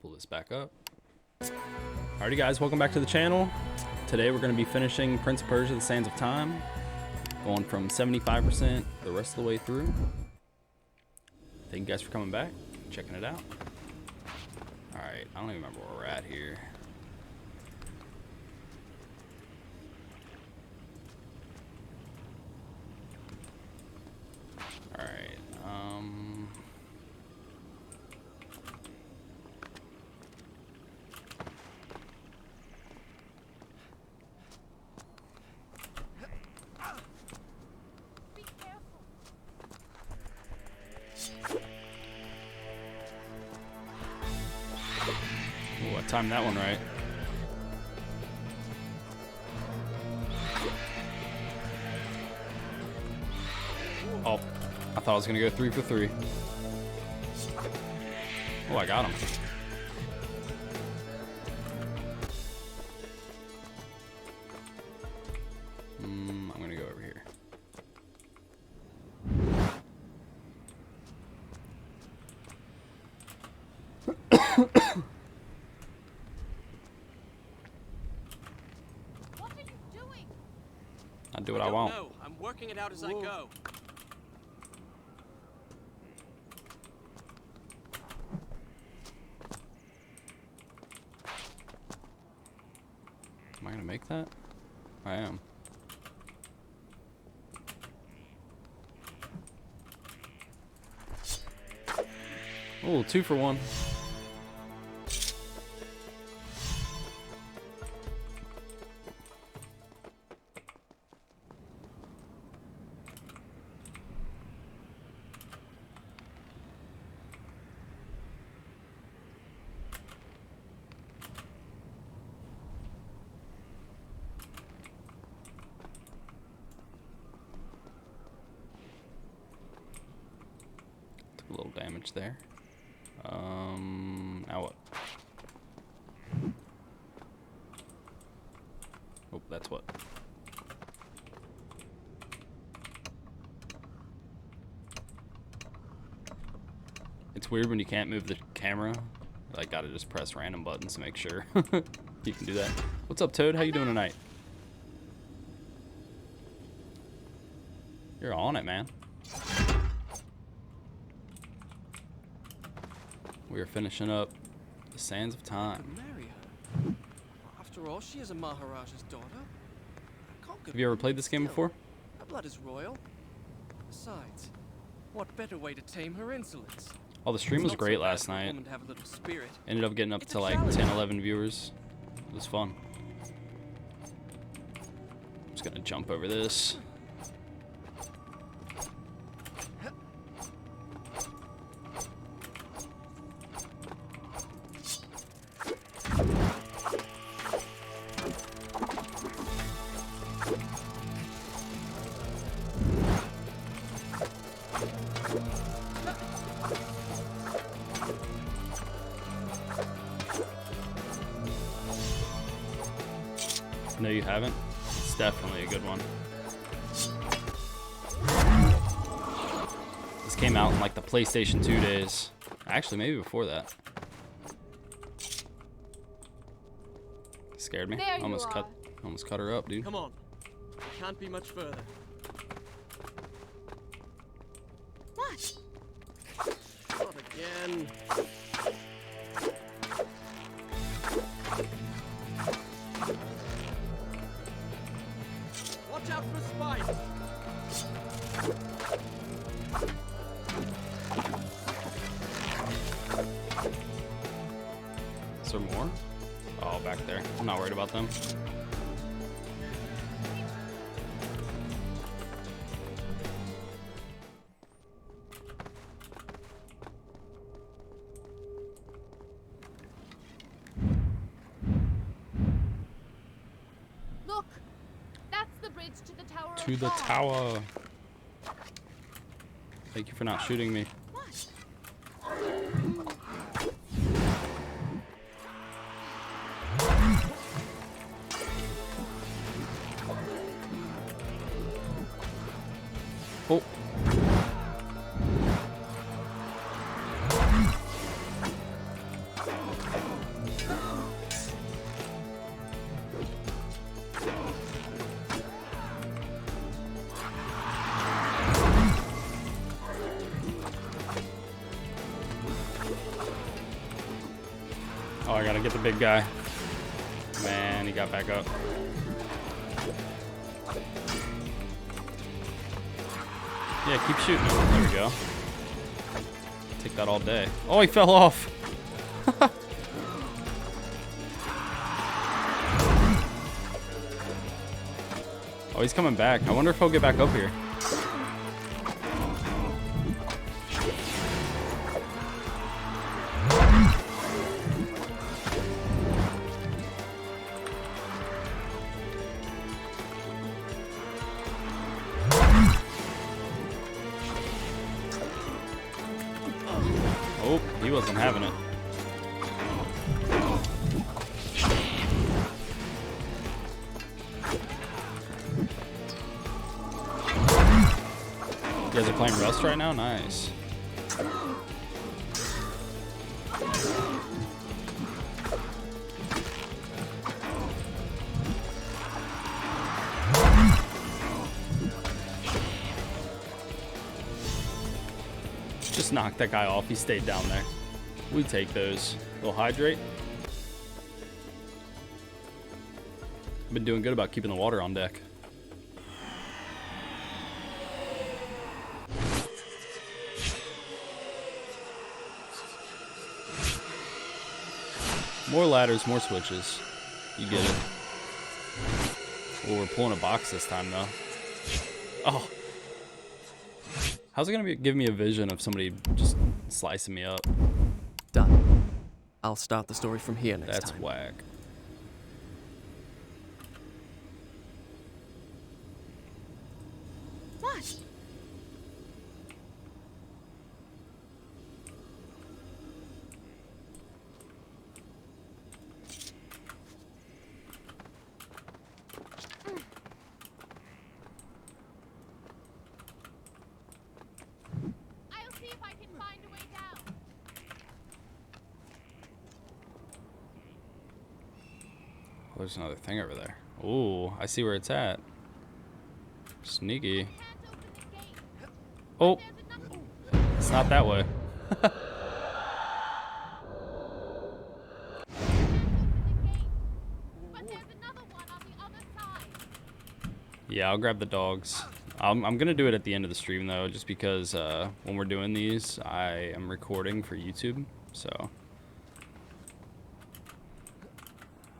Pull this back up. Alrighty guys, welcome back to the channel. Today we're going to be finishing Prince of Persia: The Sands of Time, going from 75% the rest of the way through. Thank you guys for coming back, checking it out. Alright, I don't even remember where we're at here. Alright, ooh, I timed that one right. Oh, I thought I was gonna go 3 for 3. Oh, I got him. I'm gonna go over here. What are you doing? I do what I want. No, I'm working it out as I go. Am I gonna make that? I am. Oh, 2 for 1. Took a little damage there. Now what? Oh, that's what. It's weird when you can't move the camera. Like, gotta just press random buttons to make sure you can do that. What's up, Toad? How you doing tonight? You're on it, man. We are finishing up the Sands of Time. Marry her. After all, she is a Maharaja's daughter. I can't Have you ever played this game before? Her blood is royal. Besides, what better way to tame her insolence? Oh, the stream It's was not great so bad last for a night. woman to have a little spirit. Ended up getting up It's to a like challenge. 10, 11 viewers. It was fun. Just gonna jump over this. No, you haven't? It's definitely a good one. This came out in like the PlayStation 2 days. Actually, maybe before that. Scared me. There you Almost are. cut her up, dude. Come on. Can't be much further. What? Not again. Watch out for spikes. Is there more? Oh, back there. I'm not worried about them. Look, that's the bridge to the Tower To of the God. tower. Thank you for not shooting me. What? Oh. Oh, I gotta get the big guy. Man, he got back up. Yeah, keep shooting him. There we go. Take that all day. Oh, he fell off. Oh, he's coming back. I wonder if he'll get back up here. Oh, he wasn't having it. You guys are playing Rust right now? Nice. Just knocked that guy off. He stayed down there. We take those. A little hydrate. Been doing good about keeping the water on deck. More ladders, more switches. You get it. Oh, we're pulling a box this time, though. Oh. How's it going to give me a vision of somebody just slicing me up? Done. I'll start the story from here next That's time. whack. What? I'll see if I can find a way down. Oh, there's another thing over there. Ooh, I see where it's at. Sneaky. Can't open the gate. Oh, There's another. it's not that way. Open the gate. But there's another one on the other side. Yeah, I'll grab the dogs. I'm gonna do it at the end of the stream though, just because when we're doing these, I am recording for YouTube, so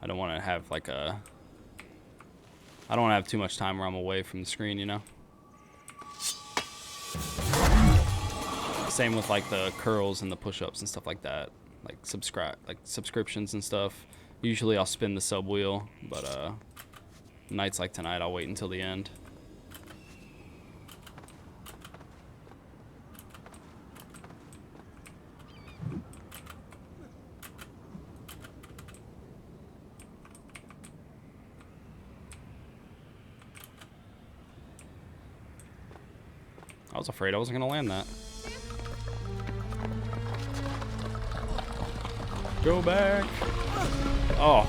I don't want to have like a. I don't want to have too much time where I'm away from the screen, you know. Same with like the curls and the push-ups and stuff like that, like subscriptions and stuff. Usually I'll spin the sub wheel, but nights like tonight I'll wait until the end. I was afraid I wasn't gonna land that. Go back. Oh.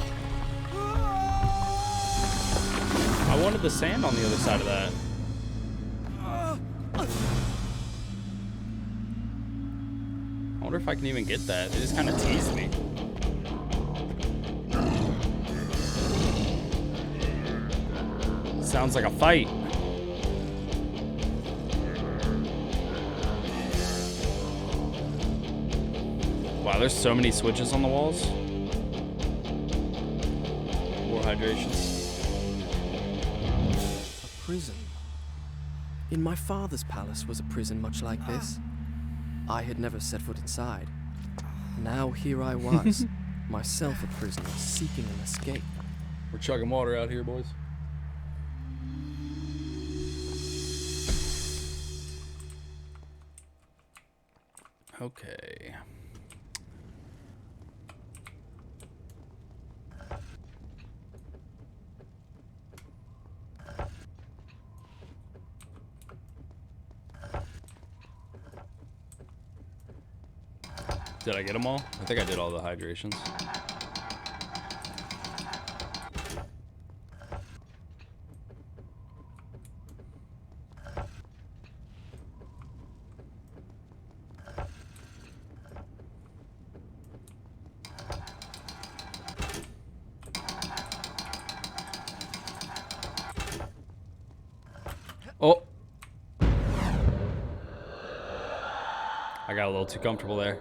I wanted the sand on the other side of that. I wonder if I can even get that. It just kind of teased me. Sounds like a fight. Wow, there's so many switches on the walls. More hydrations. A prison. In my father's palace was a prison much like this. I had never set foot inside. Now here I was, myself a prisoner, seeking an escape. We're chugging water out here, boys. Okay. Did I get them all? I think I did all the hydrations. got a little too comfortable there.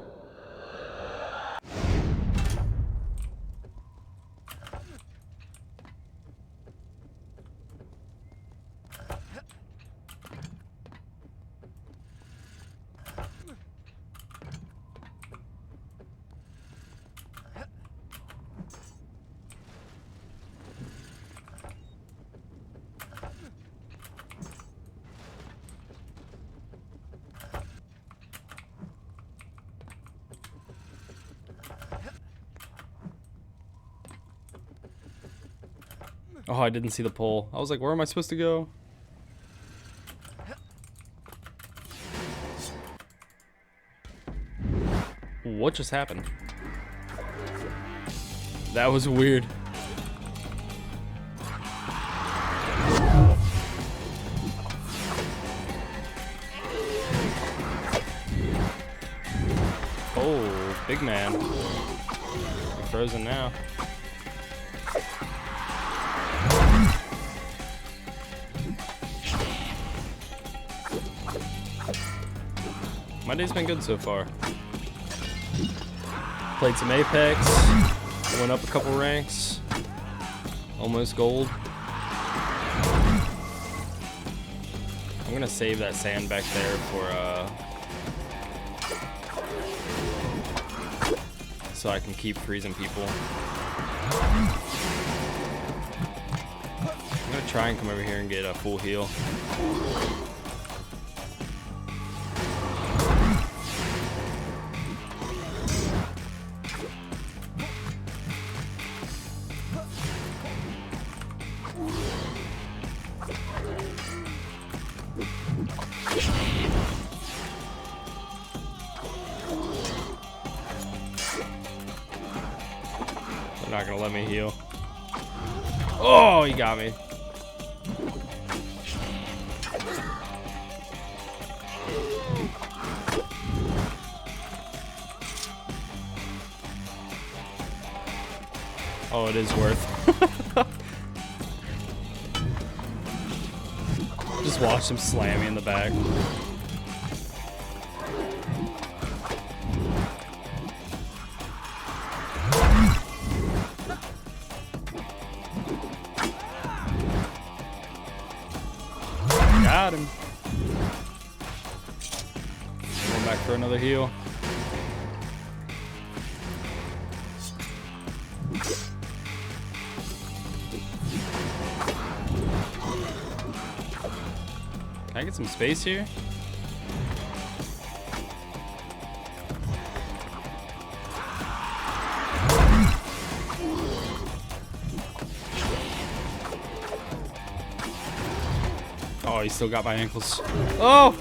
Oh, I didn't see the pole. I was like, where am I supposed to go? What just happened? That was weird. Oh, big man. You're frozen now. My day's been good so far. Played some Apex, went up a couple ranks, almost gold. I'm gonna save that sand back there for so I can keep freezing people. I'm gonna try and come over here and get a full heal. They're not gonna let me heal. Oh, he got me. Oh, it is worth. Just watch him slam me in the back. Got him. Going back for another heal. Can I get some space here? Oh, he still got my ankles. Oh!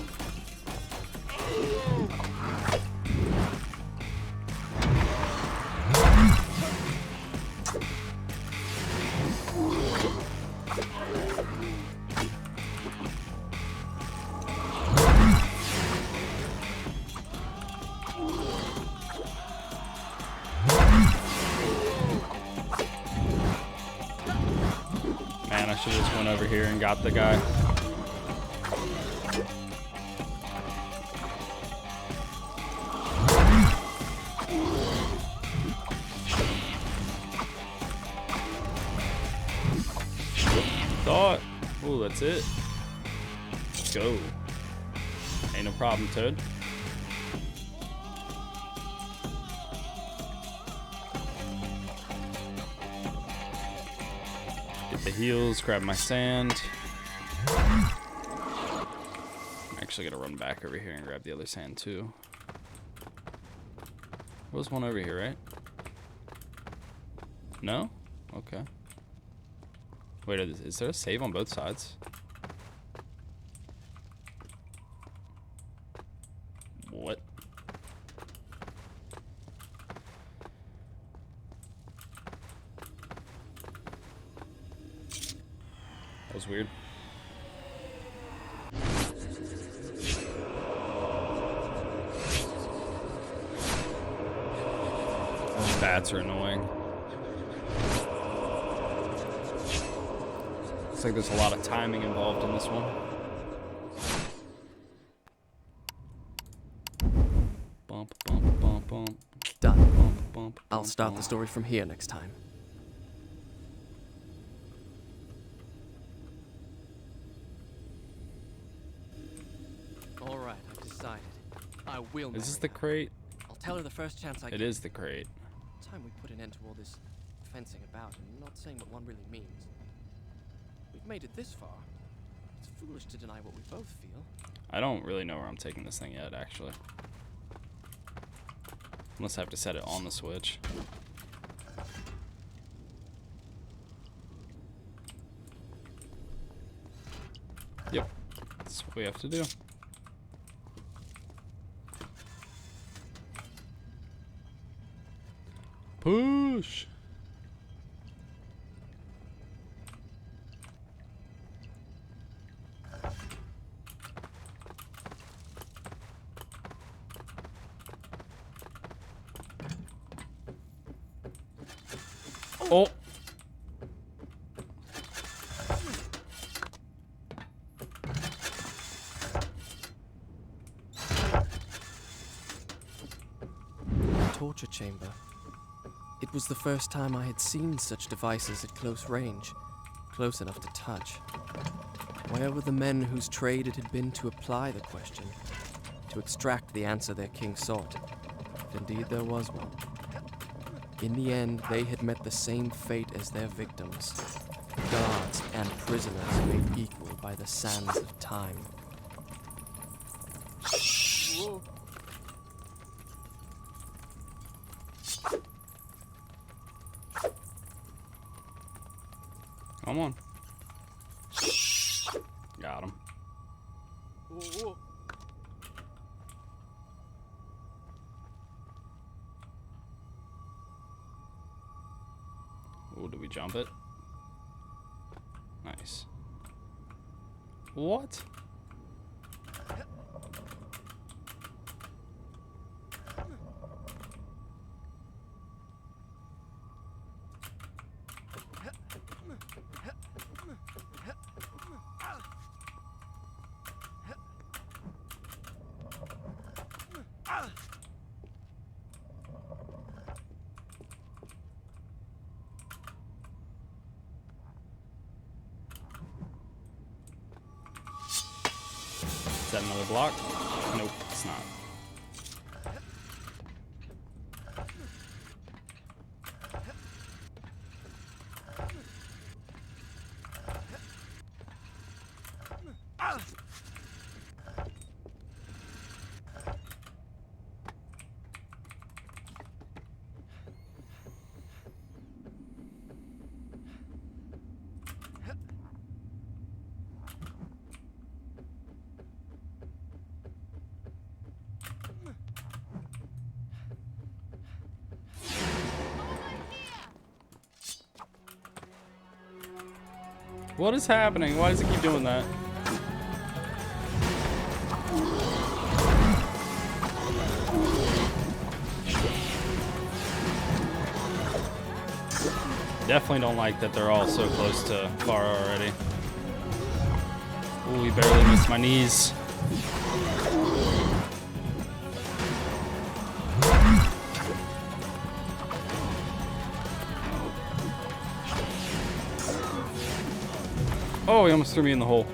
Man, I should have just went over here and got the guy. Thought. Oh, that's it. Let's go. Ain't no problem, Toad. Get the heals, grab my sand. I'm actually gonna run back over here and grab the other sand too. There was one over here, right? No? Okay. Wait, is there a save on both sides? What? That was weird. Those bats are annoying. Looks like there's a lot of timing involved in this one. bump, Done. bump, bump. I'll bump, start bump. the story from here next time. All right, I've decided. I will marry Is this the her. crate? I'll tell her the first chance I get. It is the crate. Time we put an end to all this fencing about and not saying what one really means. We've made it this far. It's foolish to deny what we both feel. I don't really know where I'm taking this thing yet, actually. Unless I have to set it on the switch. Yep, that's what we have to do. Push! Oh! Torture chamber. It was the first time I had seen such devices at close range, close enough to touch. Where were the men whose trade it had been to apply the question, to extract the answer their king sought? If indeed there was one. In the end, they had met the same fate as their victims, guards and prisoners made equal by the sands of time. Whoa. Come on. Got him. Whoa. Oh, did we jump it? Nice. What? Is that another block? Nope, it's not. What is happening? Why does it keep doing that? Definitely don't like that they're all so close to far already. Ooh, we barely missed my knees. Oh, he almost threw me in the hole.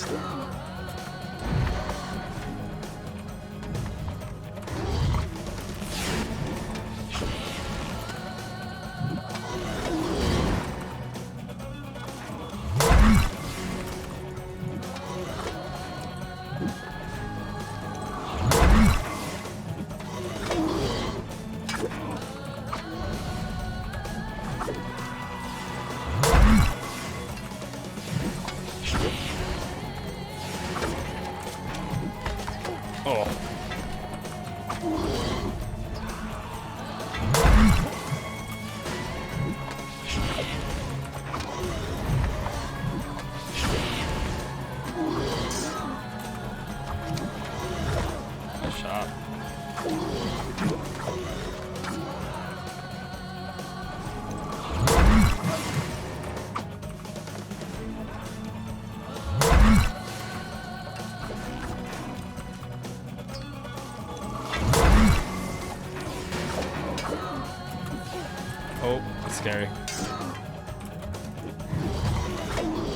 Oh, that's scary.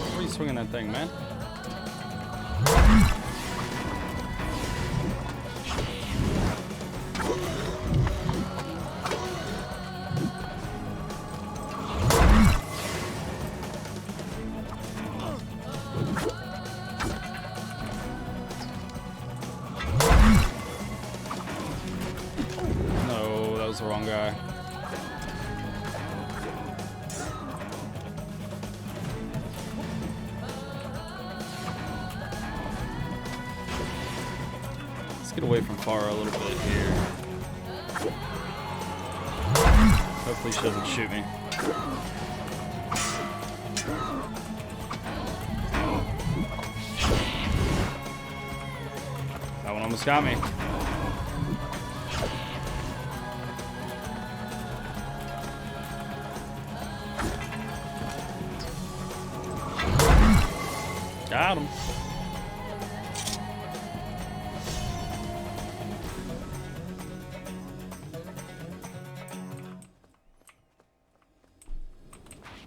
Where are you swinging that thing, man? No, that was the wrong guy. Get away from Farah a little bit here. Hopefully she doesn't shoot me. That one almost got me. Got him.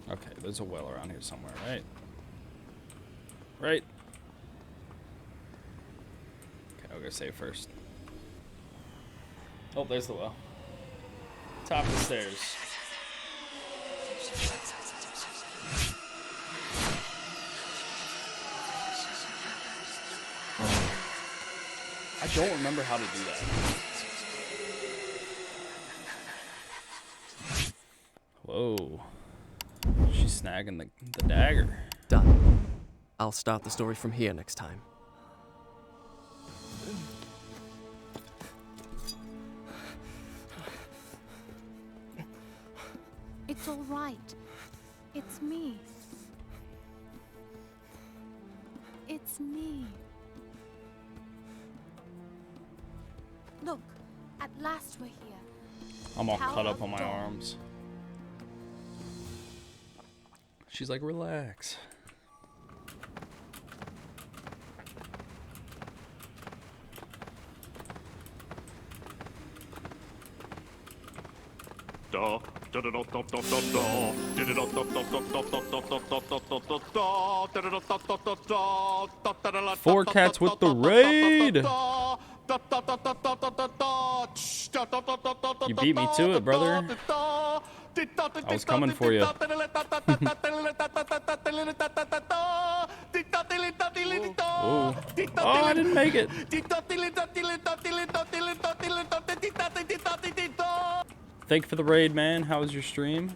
Okay, there's a well around here somewhere, right? Right. Okay, I'll go save first. Oh, there's the well. Top of the stairs. I don't remember how to do that. Whoa. She's snagging the dagger. Done. I'll start the story from here next time. It's all right. It's me. It's me. Look, at last we're here. I'm all Tower cut up of on my Dawn. arms. She's like, relax. Four cats with the raid. You beat me to it, brother. I was coming for you. Oh, I didn't make it. Thank you for the raid, man. How was your stream?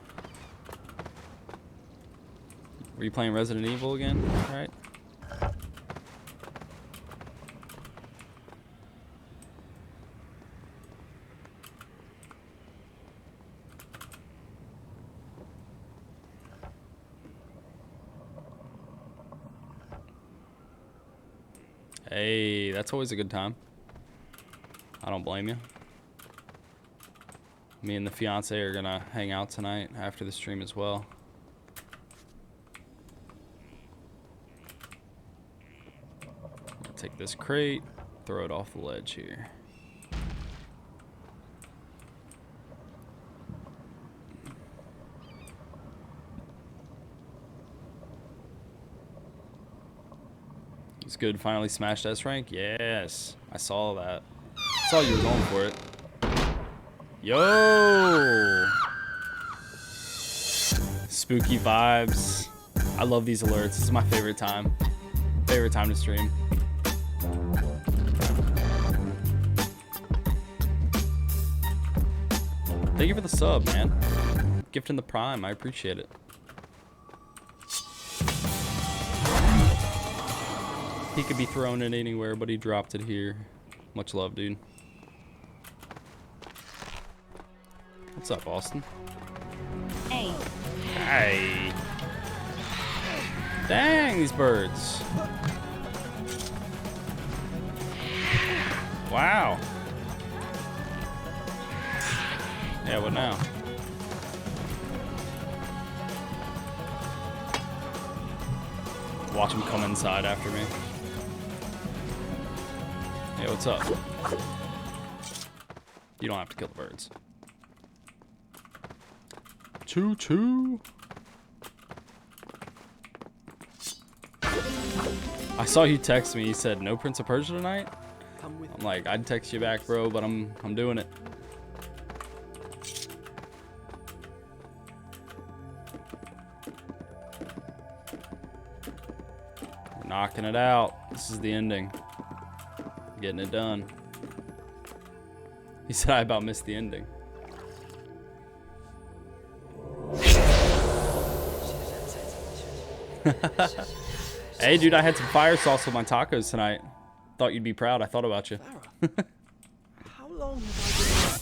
Were you playing Resident Evil again? All right. Hey, that's always a good time. I don't blame you. Me and the fiance are gonna hang out tonight after the stream as well. I'll take this crate, throw it off the ledge here. It's good, finally smashed S rank. Yes, I saw that. I saw you were going for it. Yo! Spooky vibes. I love these alerts. This is my favorite time. Favorite time to stream. Thank you for the sub, man. Gifting the prime. I appreciate it. He could be thrown it anywhere, but he dropped it here. Much love, dude. What's up, Austin? Hey. Hey. Dang, these birds. Wow. Yeah, what now? Watch him come inside after me. Hey, what's up? You don't have to kill the birds. Choo choo. I saw you text me. You said no Prince of Persia tonight. Come with I'm like, I'd text you back, bro, but I'm doing it. We're knocking it out. This is the ending. Getting it done. He said I about missed the ending. Hey, dude, I had some fire sauce with my tacos tonight. Thought you'd be proud. I thought about you. Farah, how long have I been?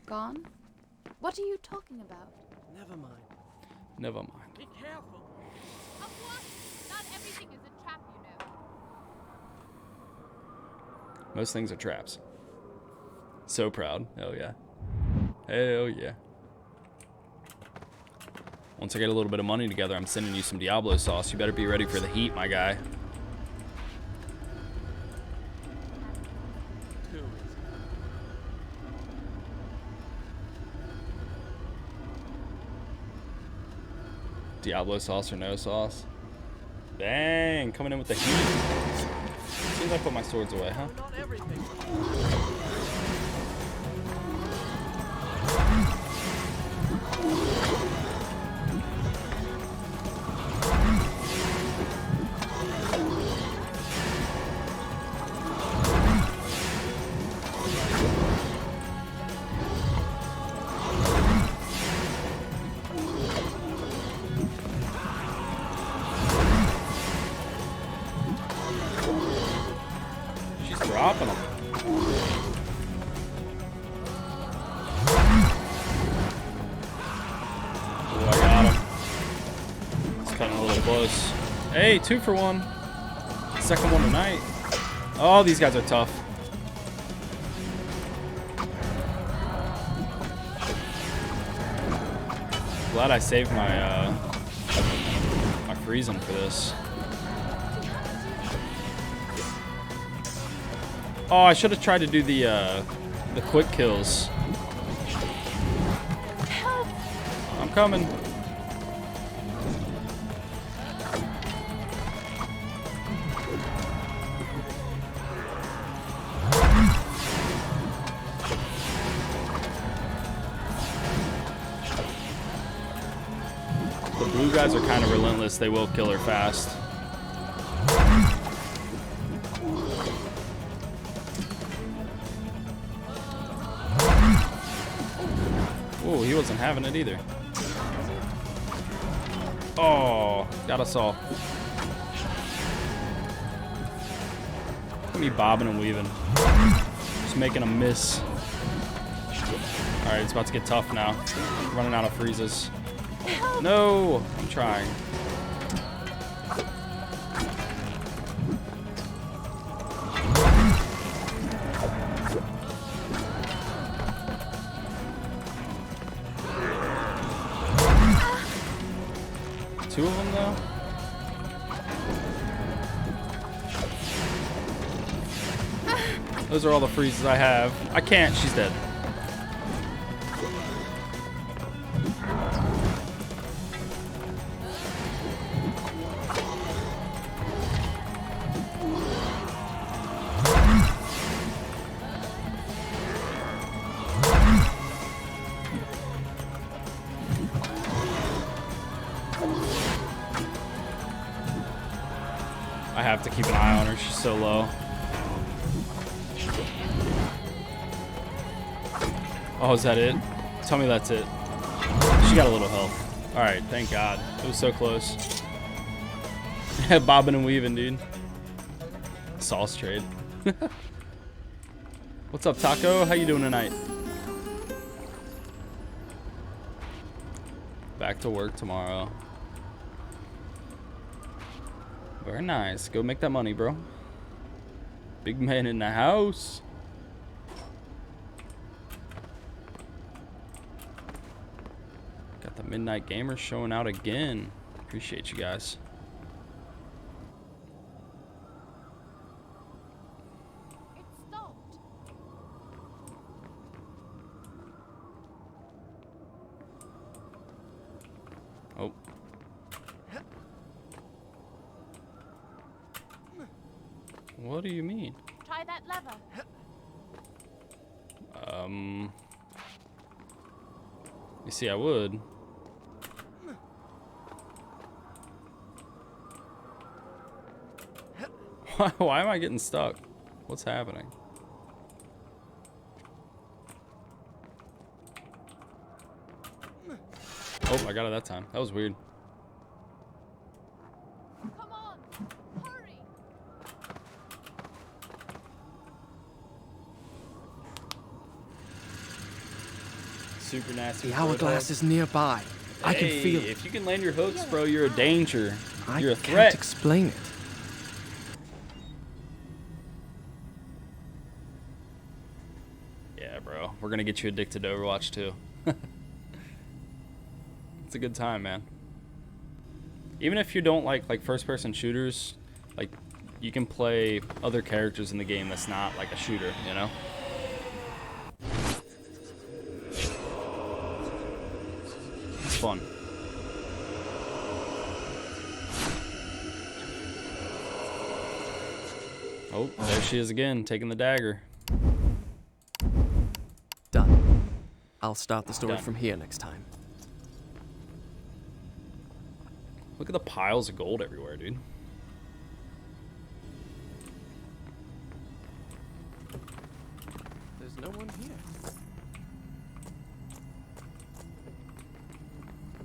Gone? What are you talking about? Never mind. Never mind. Be careful. Of what? Not everything is a trap, you know. Most things are traps. So proud. Hell yeah. Hell yeah. Once I get a little bit of money together, I'm sending you some Diablo sauce. You better be ready for the heat, my guy. Too easy. Diablo sauce or no sauce? Dang, coming in with the heat. Seems like I put my swords away, huh? Not everything. She's dropping them. Oh, I got him. It's cutting a little close. Hey, 2 for 1. Second one tonight. Oh, these guys are tough. Glad I saved my my freezing for this. Oh, I should have tried to do the quick kills. I'm coming. The blue guys are kind of relentless. They will kill her fast. Oh, he wasn't having it either. Oh, got us all. Look at me bobbing and weaving. Just making a miss. Alright, it's about to get tough now. Running out of freezes. No! I'm trying. Two of them, though? Those are all the freezes I have. I can't. She's dead. I have to keep an eye on her. She's so low. Oh, is that it? Tell me that's it. She got a little health. Alright, thank God. It was so close. Bobbing and weaving, dude. Sauce trade. What's up, Taco? How you doing tonight? Back to work tomorrow. Very nice. Go make that money, bro. Big man in the house. Got the Midnight Gamers showing out again. Appreciate you guys. It stopped. Oh. What do you mean? Try that lever. You see, I would. Why am I getting stuck? What's happening? Oh, I got it that time. That was weird. Come on, hurry. Super nasty. The hourglass is nearby. I can feel it. If you can land your hooks, bro, you're a danger. You're a can't threat. explain it. Yeah, bro. We're gonna get you addicted to Overwatch too. It's a good time, man. Even if you don't like first-person shooters, like you can play other characters in the game that's not like a shooter, you know? It's fun. Oh, there she is again, taking the dagger. Done. I'll start the story Done. from here next time. Look at the piles of gold everywhere, dude. There's no one here.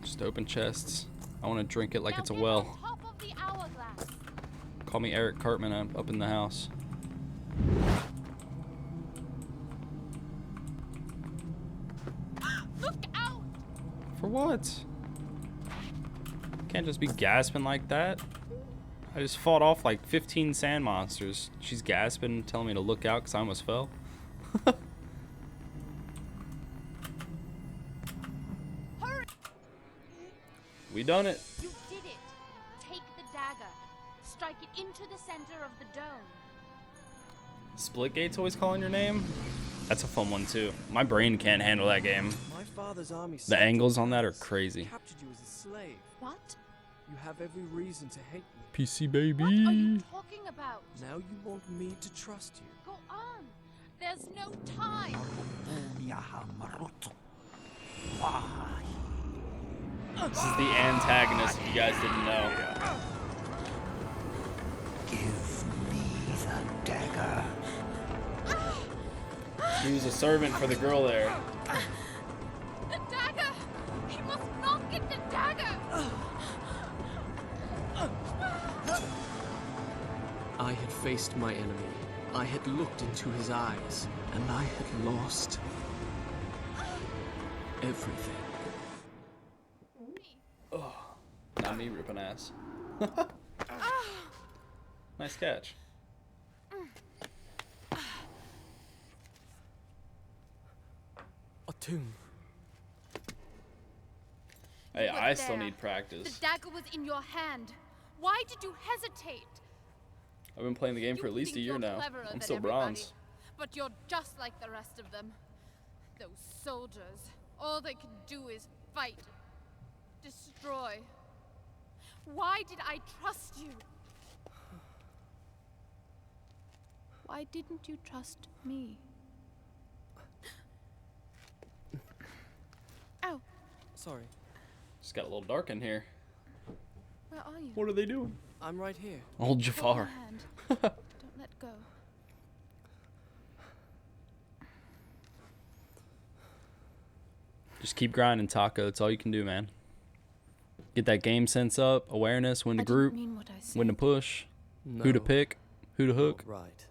Just open chests. I want to drink it like Now it's a get well. on top of the hourglass. Call me Eric Cartman. I'm up in the house. Look out! For what? Can't just be gasping like that. I just fought off like 15 sand monsters. She's gasping, telling me to look out because I almost fell. Hurry! We done it. You did it. Take the dagger. Strike it into the center of the dome. Splitgate's always calling your name? That's a fun one too. My brain can't handle that game. My father's army The angles on that are crazy. captured you as a slave. What? You have every reason to hate me. PC baby. What are you talking about? Now you want me to trust you. Go on. There's no time. This is the antagonist, if you guys didn't know. Give me the dagger. He was a servant for the girl there. The dagger! He must not get the dagger! I had faced my enemy. I had looked into his eyes, and I had lost everything. Not me ripping ass. Nice catch. A tomb. Hey, You were I still there. need practice. The dagger was in your hand. Why did you hesitate? I've been playing the game You for at least a think year you're now. cleverer I'm than still everybody, bronze. But you're just like the rest of them. Those soldiers, all they can do is fight, destroy. Why did I trust you? Why didn't you trust me? Ow, Sorry. Just got a little dark in here. where are you? What are they doing? I'm right here. Old Hold my Jafar. hand. Don't let go. Just keep grinding, Taco. That's all you can do, man. Get that game sense up, awareness, when to I didn't group, mean what I said. when to push, No. who to pick, who to hook. Right.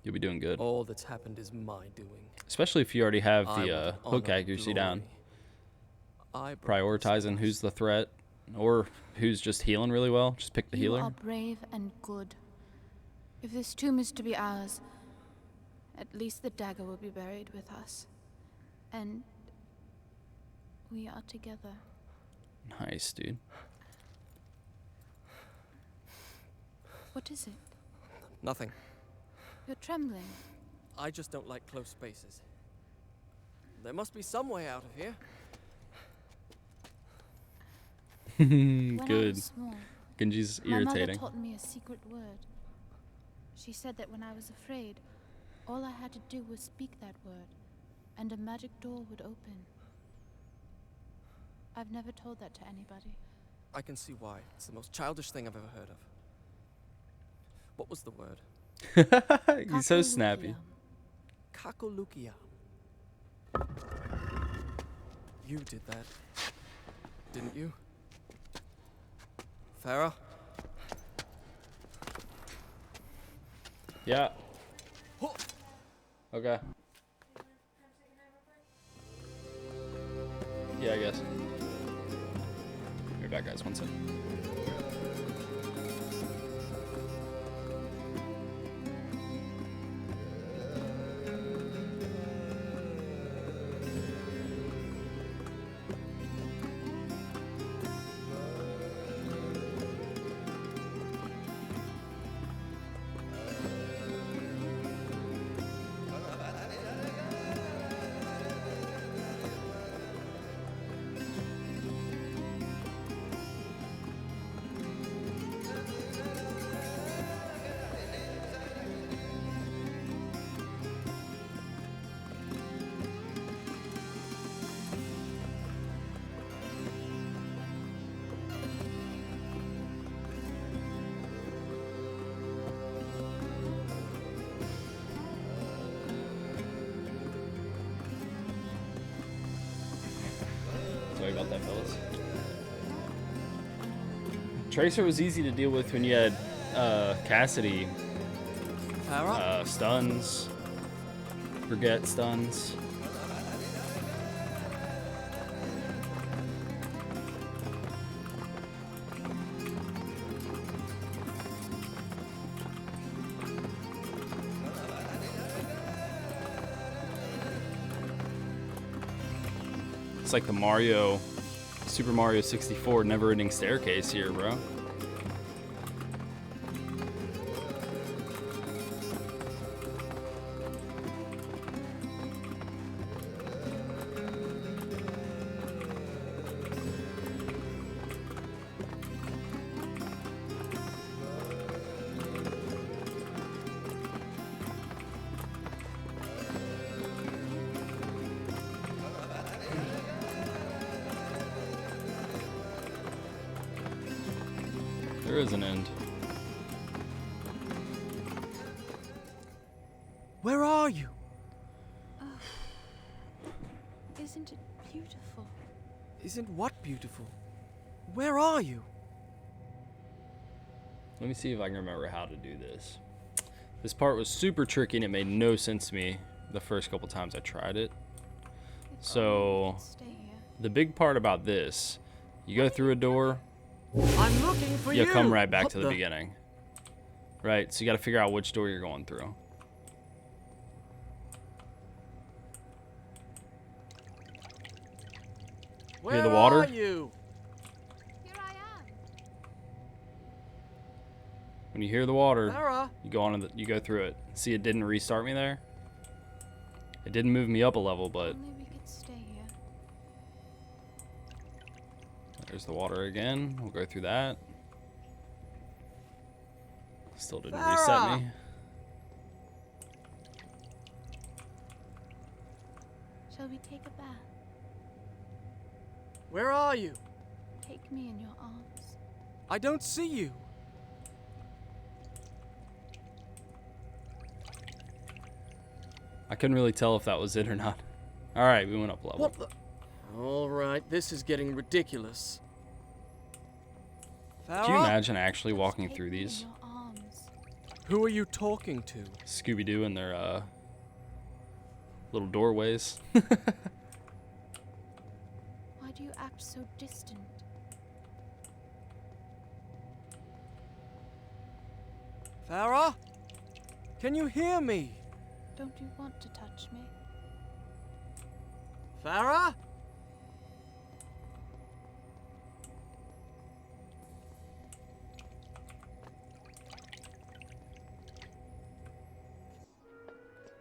You'll be doing good. All that's happened is my doing. Especially if you already have I the want hook honor, accuracy down. glory. I brought Prioritizing this who's the threat or who's just healing really well. Just pick the You healer. are brave and good. If this tomb is to be ours, at least the dagger will be buried with us. And we are together. Nice, dude. What is it? Nothing. You're trembling. I just don't like close spaces. There must be some way out of here. When I Good. was small, Genji's my mother irritating. taught me a secret word. She said that when I was afraid, all I had to do was speak that word, and a magic door would open. I've never told that to anybody. I can see why. It's the most childish thing I've ever heard of. What was the word? He's so snappy. Kakulukia. Kakolukia. You did that, didn't you? Farah? Yeah. Okay. Yeah, I guess. Be back, guys. One second. Sorry about that, fellas. Tracer was easy to deal with when you had Cassidy Farah? stuns, forget stuns. It's like the Super Mario 64 never-ending staircase here, bro. There is an end. Where are you? Isn't it beautiful? Isn't what beautiful? Where are you? Let me see if I can remember how to do this. This part was super tricky and it made no sense to me the first couple times I tried it. If So, only we could stay here. the big part about this, you go through a door, I'm looking for you! you come right back What to the beginning. Right, so you gotta figure out which door you're going through. Where Hear the water? are you? Here I am. When you hear the water, Farah? you go on, you go through it. See, it didn't restart me there. It didn't move me up a level, but Only we could stay here. there's the water again. We'll go through that. Still didn't reset Farah! me. Shall we take a bath? Where are you? Take me in your arms. I don't see you. I couldn't really tell if that was it or not. All right, we went up a level. What the? All right, this is getting ridiculous. Farah? Can you imagine actually walking Take through me in these? your arms. Who are you talking to? Scooby-Doo in their little doorways. Why do you act so distant? Farah? Can you hear me? Don't you want to touch me? Farah?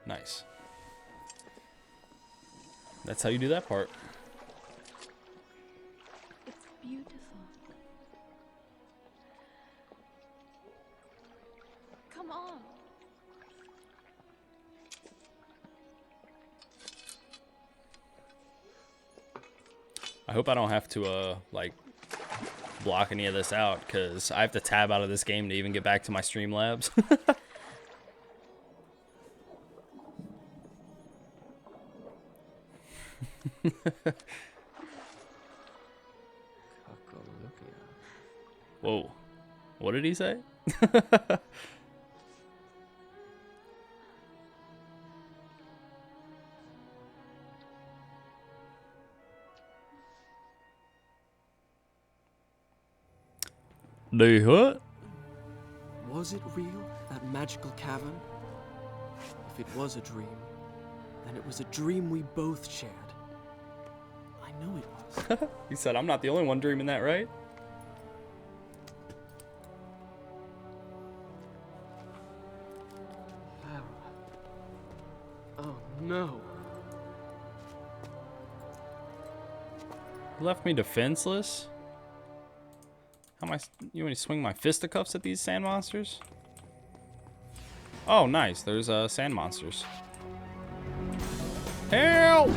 Nice. That's how you do that part. It's beautiful. I hope I don't have to, like, block any of this out, because I have to tab out of this game to even get back to my Streamlabs. Whoa. What did he say? The what? Was it real, that magical cavern? If it was a dream, then it was a dream we both shared. I know it was. He said, I'm not the only one dreaming that, right? Oh no. He left me defenseless? How am I? You want me to swing my fisticuffs at these sand monsters? Oh, nice. There's sand monsters. Help!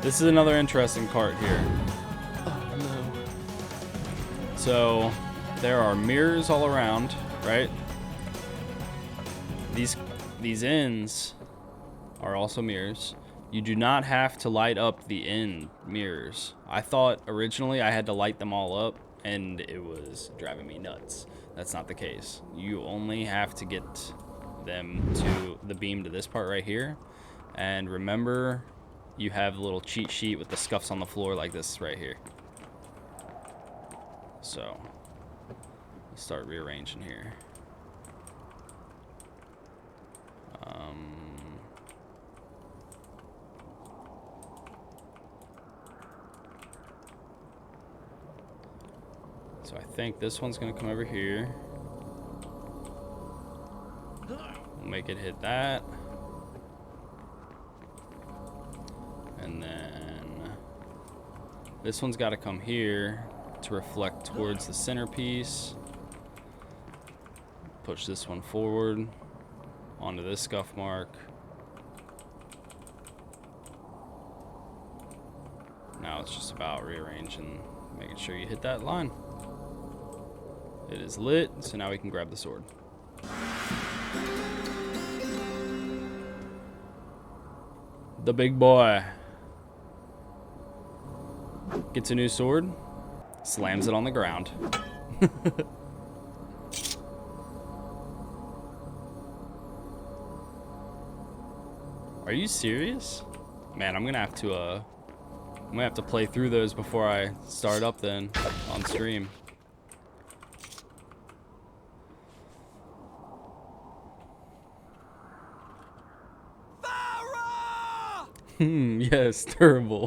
This is another interesting part here. Oh no. So, there are mirrors all around, right? These ends are also mirrors. You do not have to light up the end mirrors. I thought originally I had to light them all up, and it was driving me nuts. That's not the case. You only have to get them to the beam to this part right here. And remember, you have a little cheat sheet with the scuffs on the floor like this right here. So, let's start rearranging here. So I think this one's gonna come over here. We'll make it hit that. And then this one's gotta come here to reflect towards the centerpiece. Push this one forward onto this scuff mark. Now it's just about rearranging, making sure you hit that line. It is lit, so now we can grab the sword. The big boy gets a new sword, slams it on the ground. Are you serious? Man, I'm gonna have to play through those before I start up then on stream. Yes, terrible.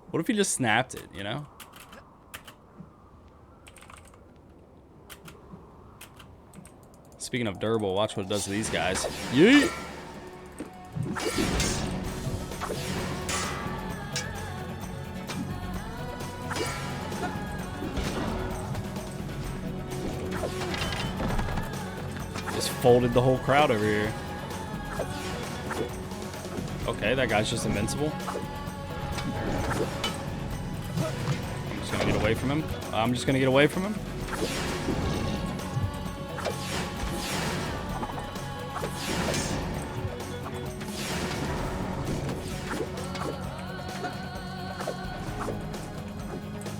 What if he just snapped it, you know? Speaking of durable, watch what it does to these guys. Yeet! Just folded the whole crowd over here. Okay, that guy's just invincible. I'm just gonna get away from him. I'm just gonna get away from him.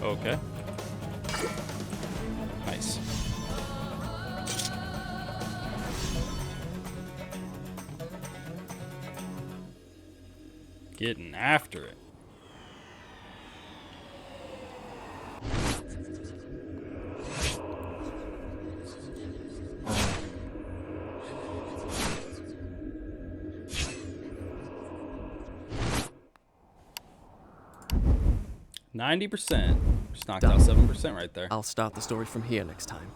Okay. Nice. Getting after it. %. Just knocked out 7% right there. I'll start the story from here next time.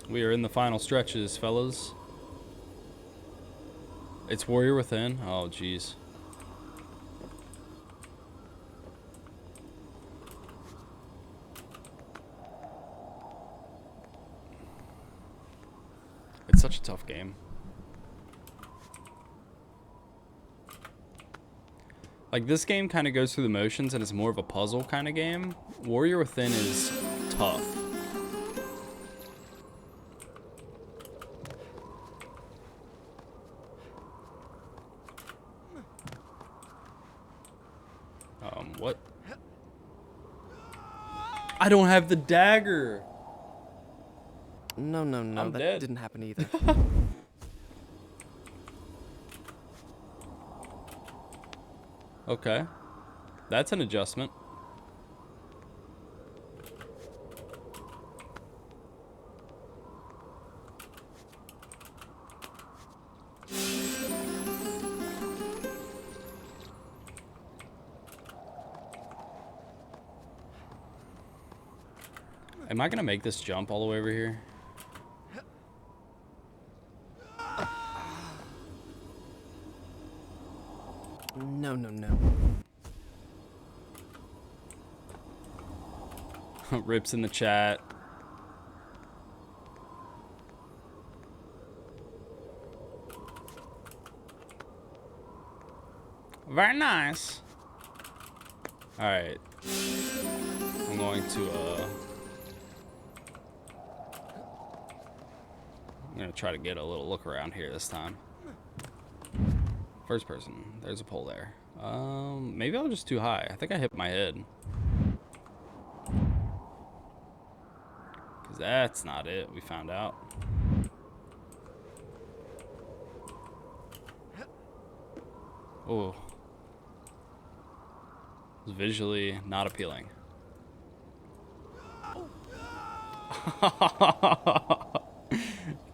We are in the final stretches, fellas. It's Warrior Within. Oh, jeez. such a tough game. Like, this game kind of goes through the motions and it's more of a puzzle kind of game. Warrior Within is tough. What? I don't have the dagger. No, I'm that dead. didn't happen either. Okay. That's an adjustment. Am I gonna make this jump all the way over here? No. Rips in the chat. Very nice. All right. I'm going to I'm gonna try to get a little look around here this time. First person. There's a pole there. Maybe I was just too high. I think I hit my head. Cause that's not it. We found out. Oh. It's visually not appealing.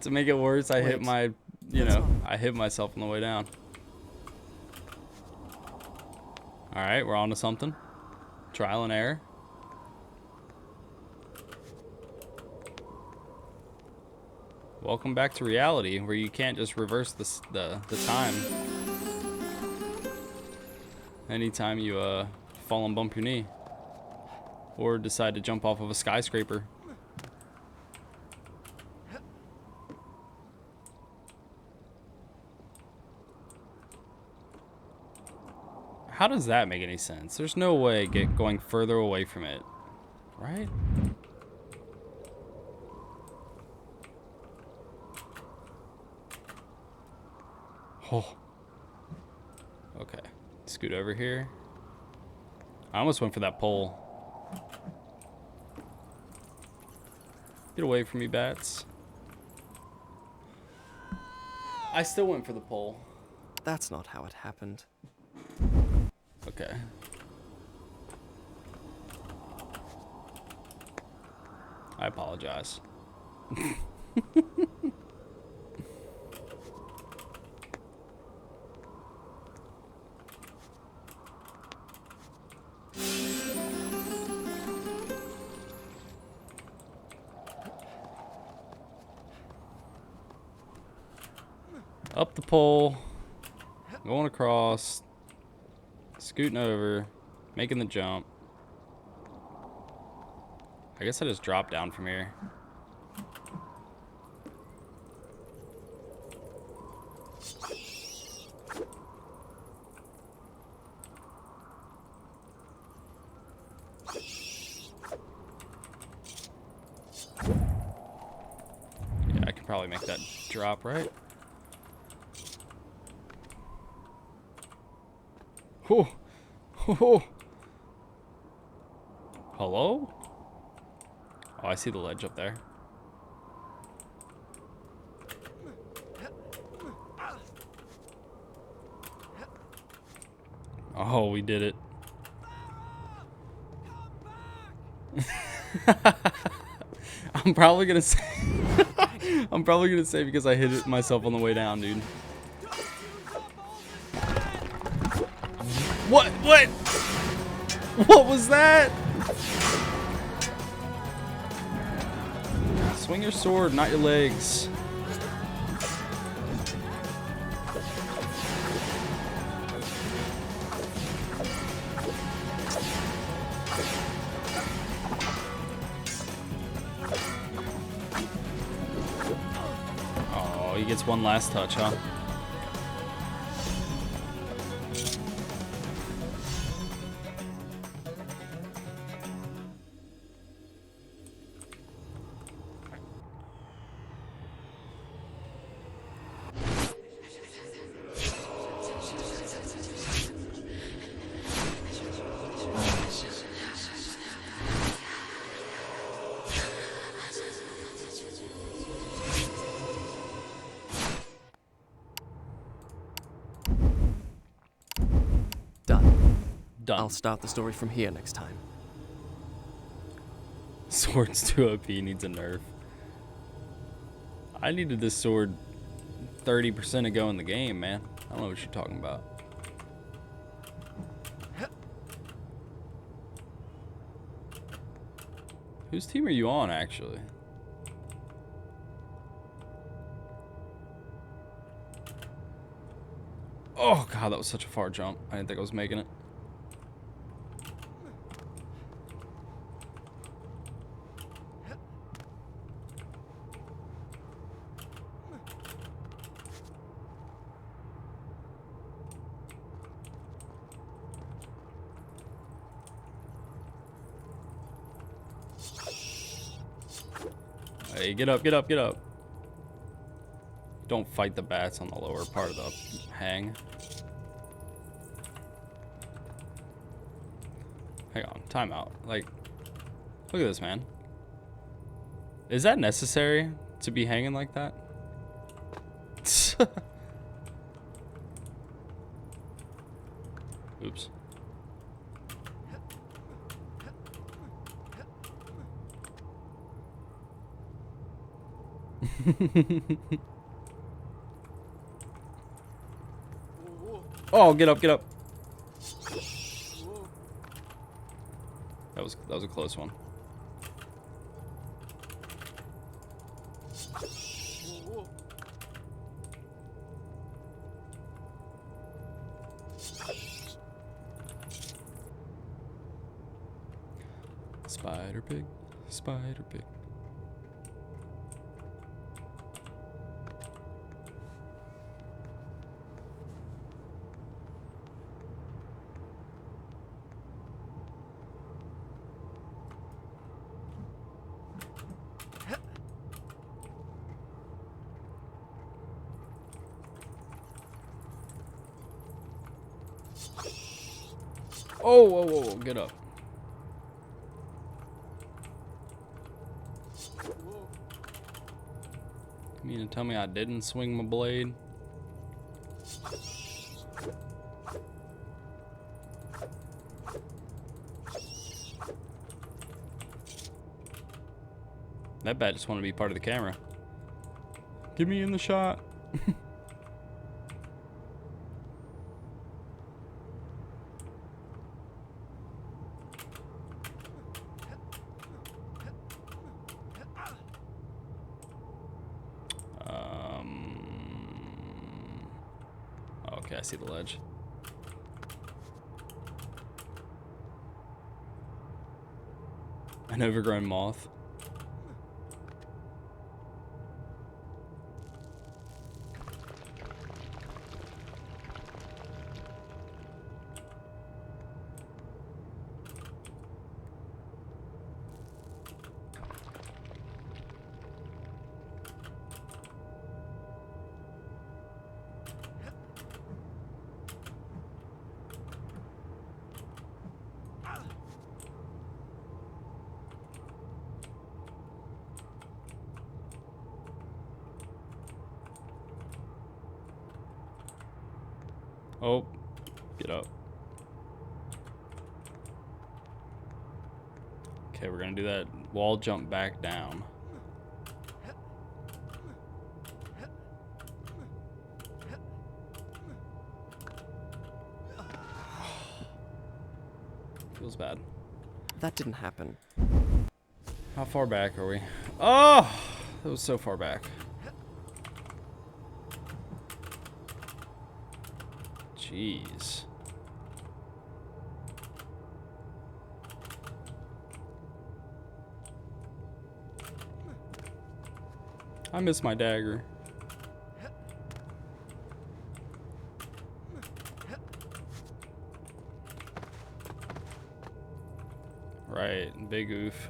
To make it worse, I hit my, I hit myself on the way down. All right, we're on to something. Trial and error. Welcome back to reality, where you can't just reverse the time. Anytime you fall and bump your knee, or decide to jump off of a skyscraper. How does that make any sense? There's no way going further away from it, right? Oh. Okay. Scoot over here. I almost went for that pole. Get away from me, bats. I still went for the pole. That's not how it happened. Okay. I apologize. Up the pole, going across, scooting over, making the jump. I guess I just dropped down from here. Yeah, I can probably make that drop, right? Oh, oh. Hello? Oh, I see the ledge up there. Oh, we did it. I'm probably gonna say I'm probably gonna say because I hit it myself on the way down, dude. What was that? Swing your sword, not your legs. Oh, gets one last touch, huh? Done. Done. I'll start the story from here next time. Sword's too OP, needs a nerf. I needed this sword 30% ago in the game, man. I don't know what you're talking about. Whose team are you on, actually? Oh, God, that was such a far jump. I didn't think I was making it. Hey, get up, get up, get up. Don't fight the bats on the lower part of the hang. Hang on, timeout. Like, look at this, man. Is that necessary to be hanging like that? Oops. Oh, get up, get up. That was a close one. Spider pig, spider pig. Oh, whoa, whoa, whoa, get up. You mean to tell me I didn't swing my blade? That bat just wanted to be part of the camera. Get me in the shot. Okay, I see the ledge. An overgrown moth. Oh, get up. Okay, we're gonna do that wall jump back down. Feels bad. That didn't happen. How far back are we? Oh, that was so far back. Jeez. I miss my dagger. big oof.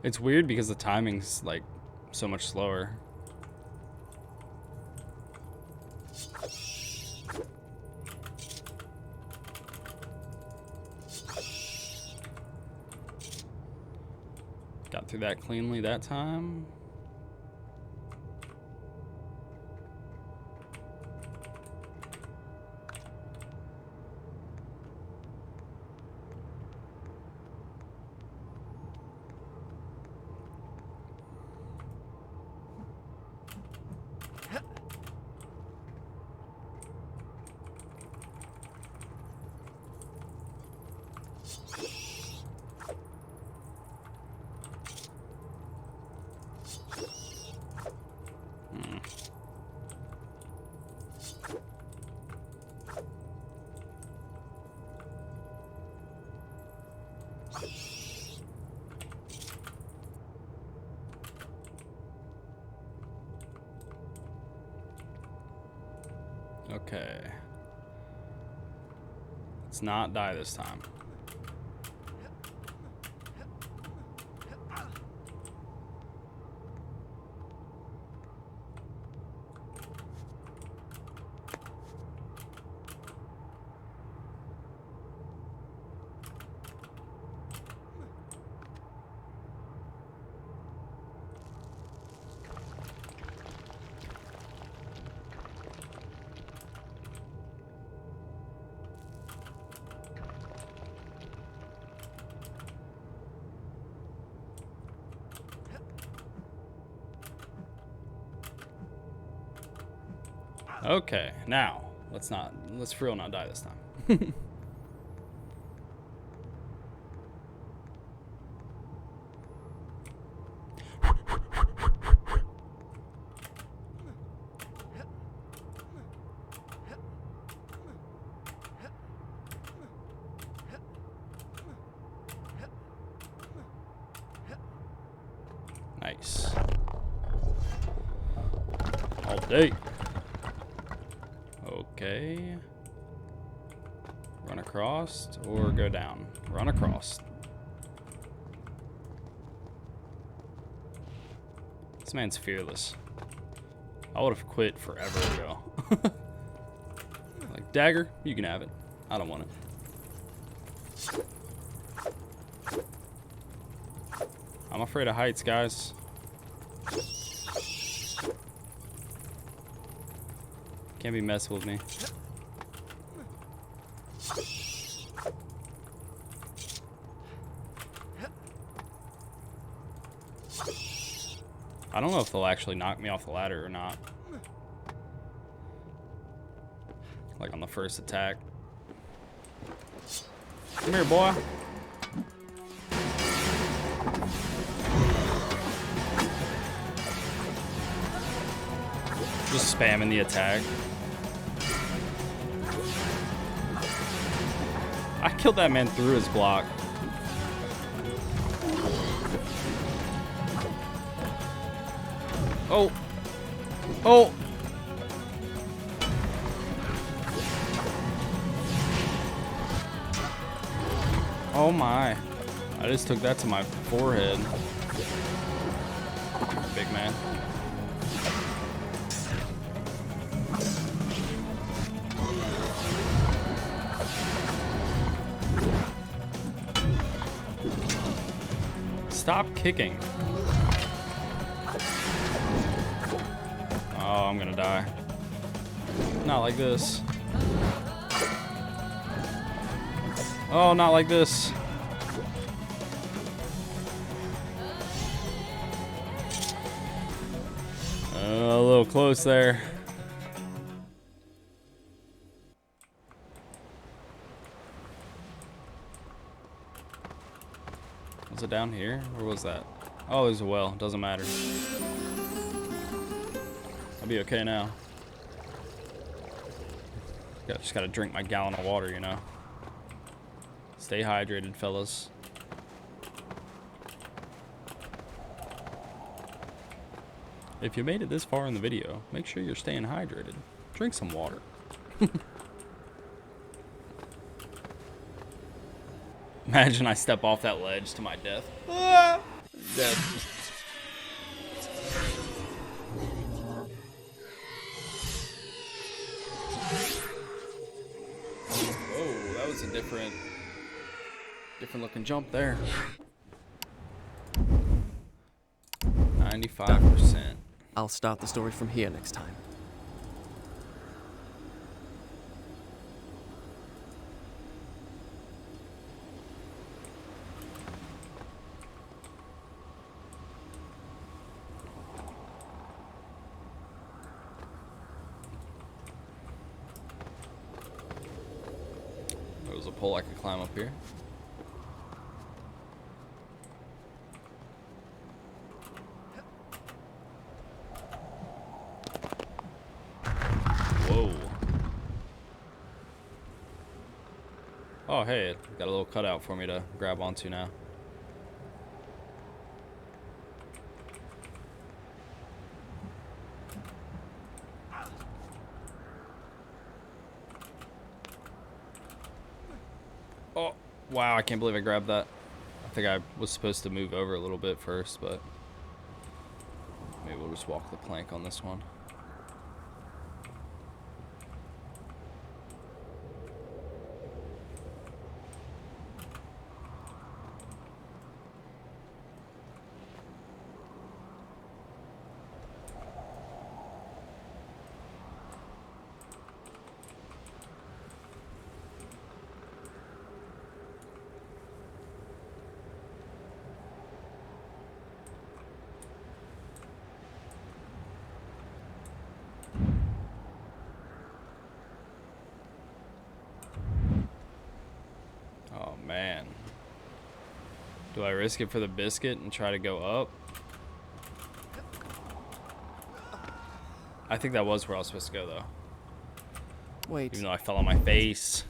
It's weird because the timing's like so much slower. Got through that cleanly that time. Okay. Let's not die this time. Okay, now let's for real not die this time. Nice. All day. Okay. Run across or go down? Run across. This man's fearless. I would have quit forever ago. Like, dagger, you can have it. I don't want it. I'm afraid of heights, guys. Can't be messing with me. I don't know if they'll actually knock me off the ladder or not. Like on the first attack. Come here, boy. Just spamming the attack. I killed that man through his block. Oh. Oh. Oh my. I just took that to my forehead. Big man. Stop kicking. Oh, I'm gonna die. Not like this. Oh, not like this. A little close there. Was it down here? Where was that? Oh, there's a well. Doesn't matter. I'll be okay now. Just gotta drink my gallon of water, you know. Stay hydrated, fellas. If you made it this far in the video, make sure you're staying hydrated. Drink some water. Imagine I step off that ledge to my death. Ah! Dead. Whoa, that was a different looking jump there. 95%. I'll start the story from here next time. There was a pole I could climb up here. Whoa. Oh, hey, it got a little cutout for me to grab onto now. Oh, wow, I can't believe I grabbed that. I think I was supposed to move over a little bit first, but maybe we'll just walk the plank on this one. Oh, man. Do I risk it for the biscuit and try to go up? I think that was where I was supposed to go, though. Wait. Even though I fell on my face.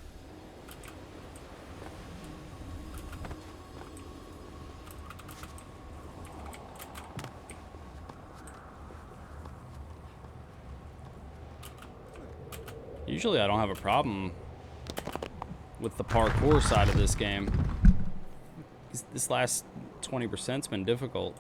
Usually I don't have a problem with the parkour side of this game. This last 20%'s been difficult.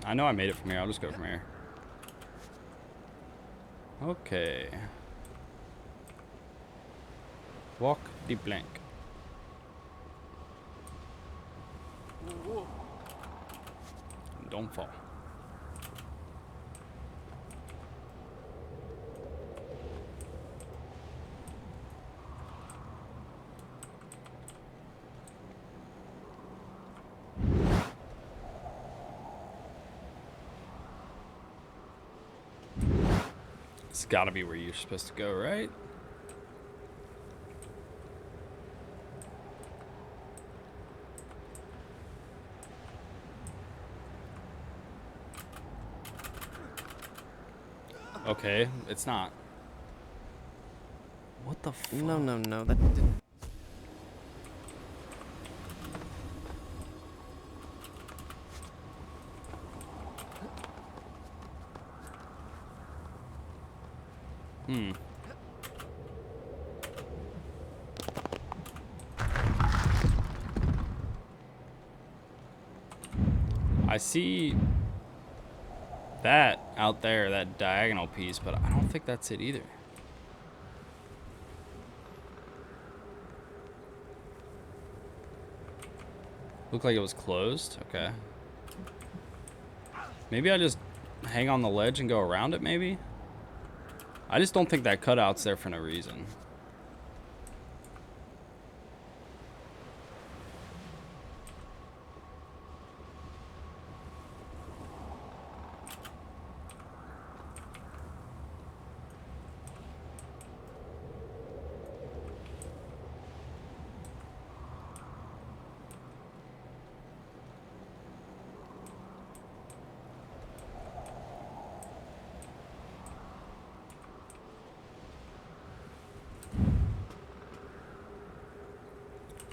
I know I made it from here. I'll just go from here. Okay. Walk the plank. Don't fall. It's gotta be where you're supposed to go, right? Okay, it's not. What the fuck? No, that didn't. I see that out there, that diagonal piece, but I don't think that's it either. Looked like it was closed. Okay. Maybe I just hang on the ledge and go around it, maybe? I just don't think that cutout's there for no reason.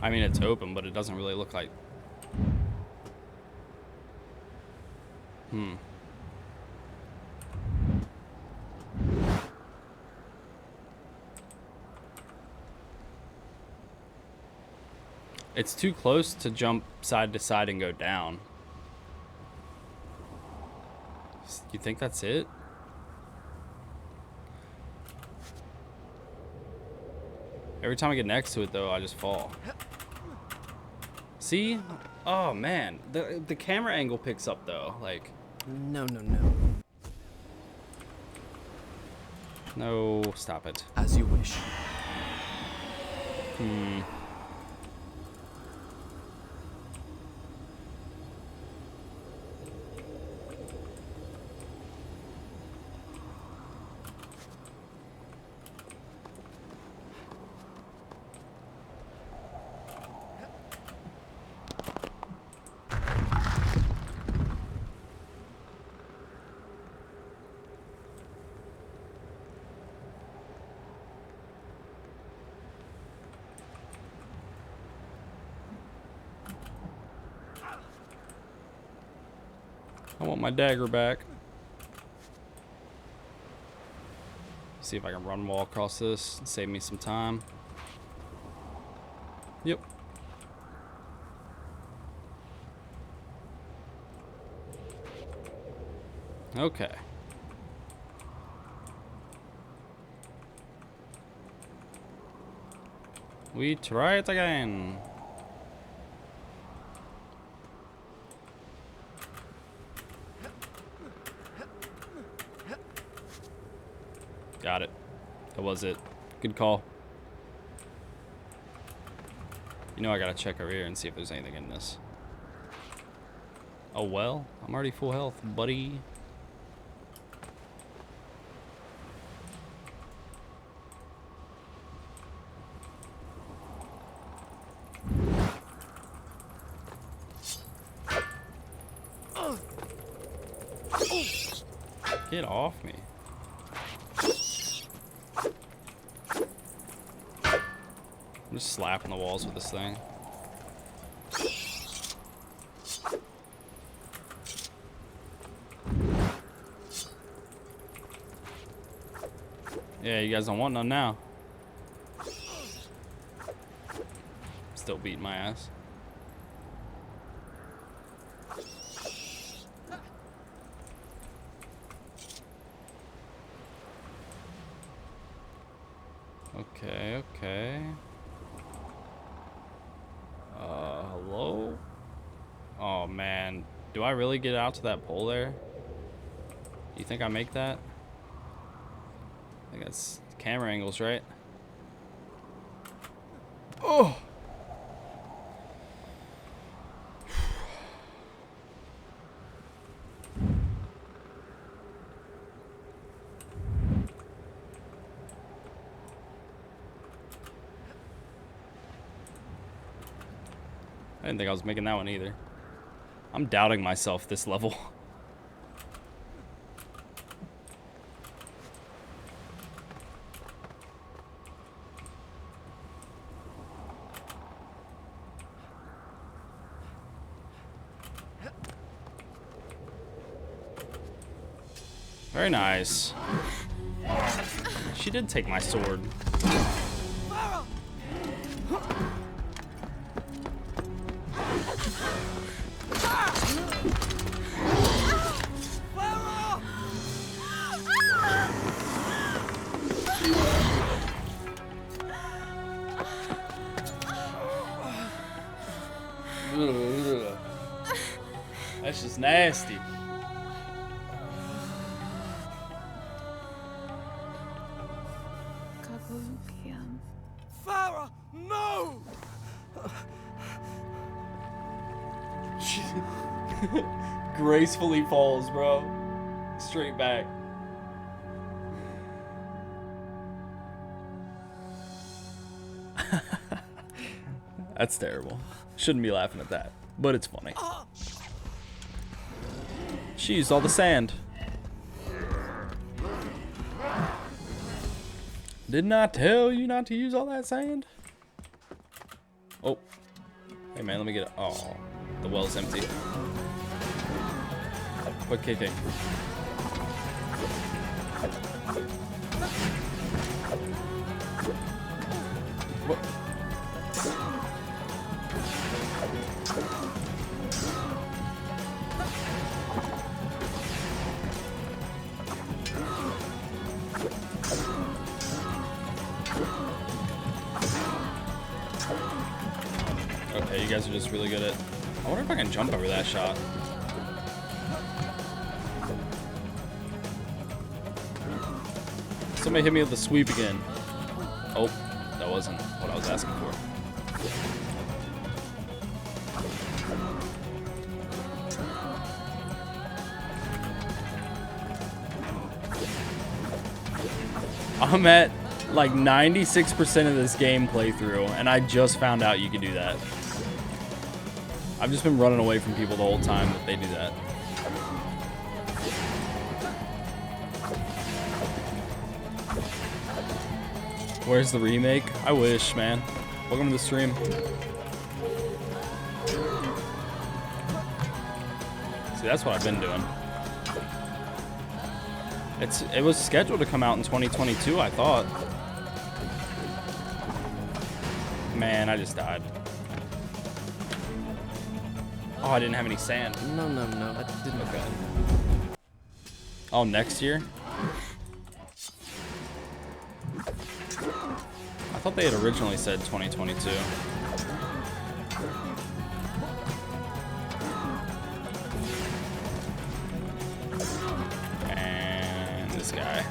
I mean, it's open, but it doesn't really look like... It's too close to jump side to side and go down. You think that's it? Every time I get next to it, though, I just fall. See? Oh, man. The camera angle picks up, though. Like... No. No, stop it. As you wish. I want my dagger back. See if I can run wall across this and save me some time. Yep. Okay. We try it again. Got it. That was it. Good call. You know I gotta check over here and see if there's anything in this. Oh well, I'm already full health, buddy. Get off me. I'm just slapping the walls with this thing. Yeah, you guys don't want none now. Still beating my ass. Okay. Hello? Oh man, do I really get out to that pole there? You think I make that? I think that's camera angles, right? Oh! I didn't think I was making that one either. I'm doubting myself this level. Very nice. She did take my sword. That's just nasty. Farah, no! Gracefully falls, bro. Straight back. That's terrible. Shouldn't be laughing at that, but it's funny. She used all the sand. Didn't I tell you not to use all that sand? Oh. Hey, man, let me get it. Oh, the well's empty. Quit kicking. What? Okay, you guys are just really good at... I wonder if I can jump over that shot. Somebody hit me with the sweep again. Oh, that wasn't what I was asking for. I'm at like 96% of this game playthrough, and I just found out you could do that. I've just been running away from people the whole time that they do that. Where's the remake? I wish, man. Welcome to the stream. See, that's what I've been doing. It was scheduled to come out in 2022, I thought. Man, I just died. Oh, I didn't have any sand. No, that didn't. Okay. Oh, next year? I thought they had originally said 2022. And this guy.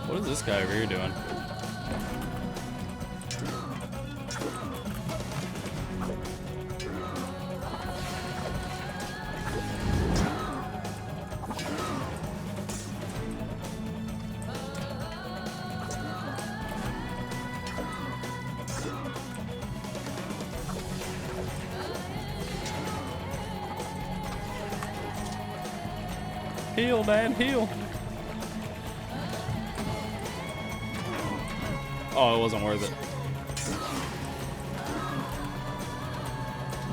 What is this guy over here doing? Heal, Dad, heal. Oh, it wasn't worth it.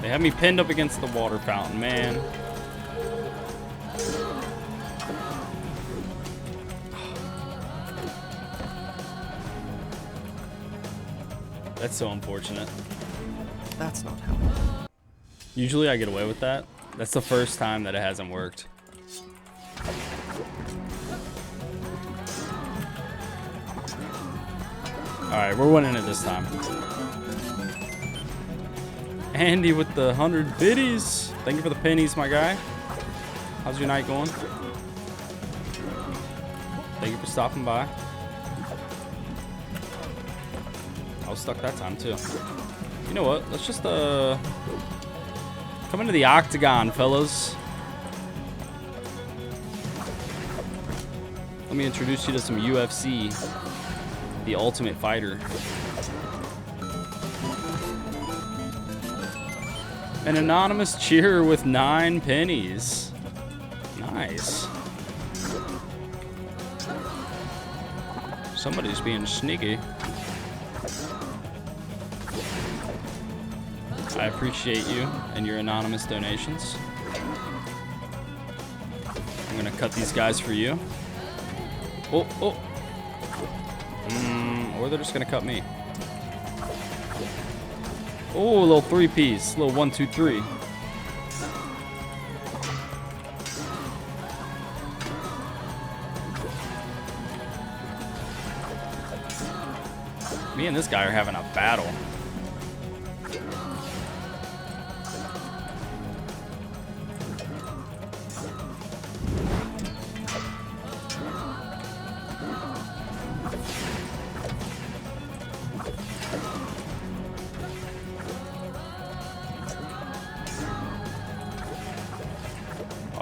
They had me pinned up against the water fountain, man. That's so unfortunate. That's not how. Usually I get away with that. That's the first time that it hasn't worked. Alright, we're winning it this time. Andy with the 100 biddies. Thank you for the pennies, my guy. How's your night going? Thank you for stopping by. I was stuck that time too. You know what? Let's just come into the octagon, fellas. Let me introduce you to some UFC. The Ultimate Fighter. An anonymous cheer with 9 pennies. Nice. Somebody's being sneaky. I appreciate you and your anonymous donations. I'm gonna cut these guys for you. Oh. Or they're just gonna cut me. Oh, a little 3-piece. A little 1, 2, 3. Me and this guy are having a battle.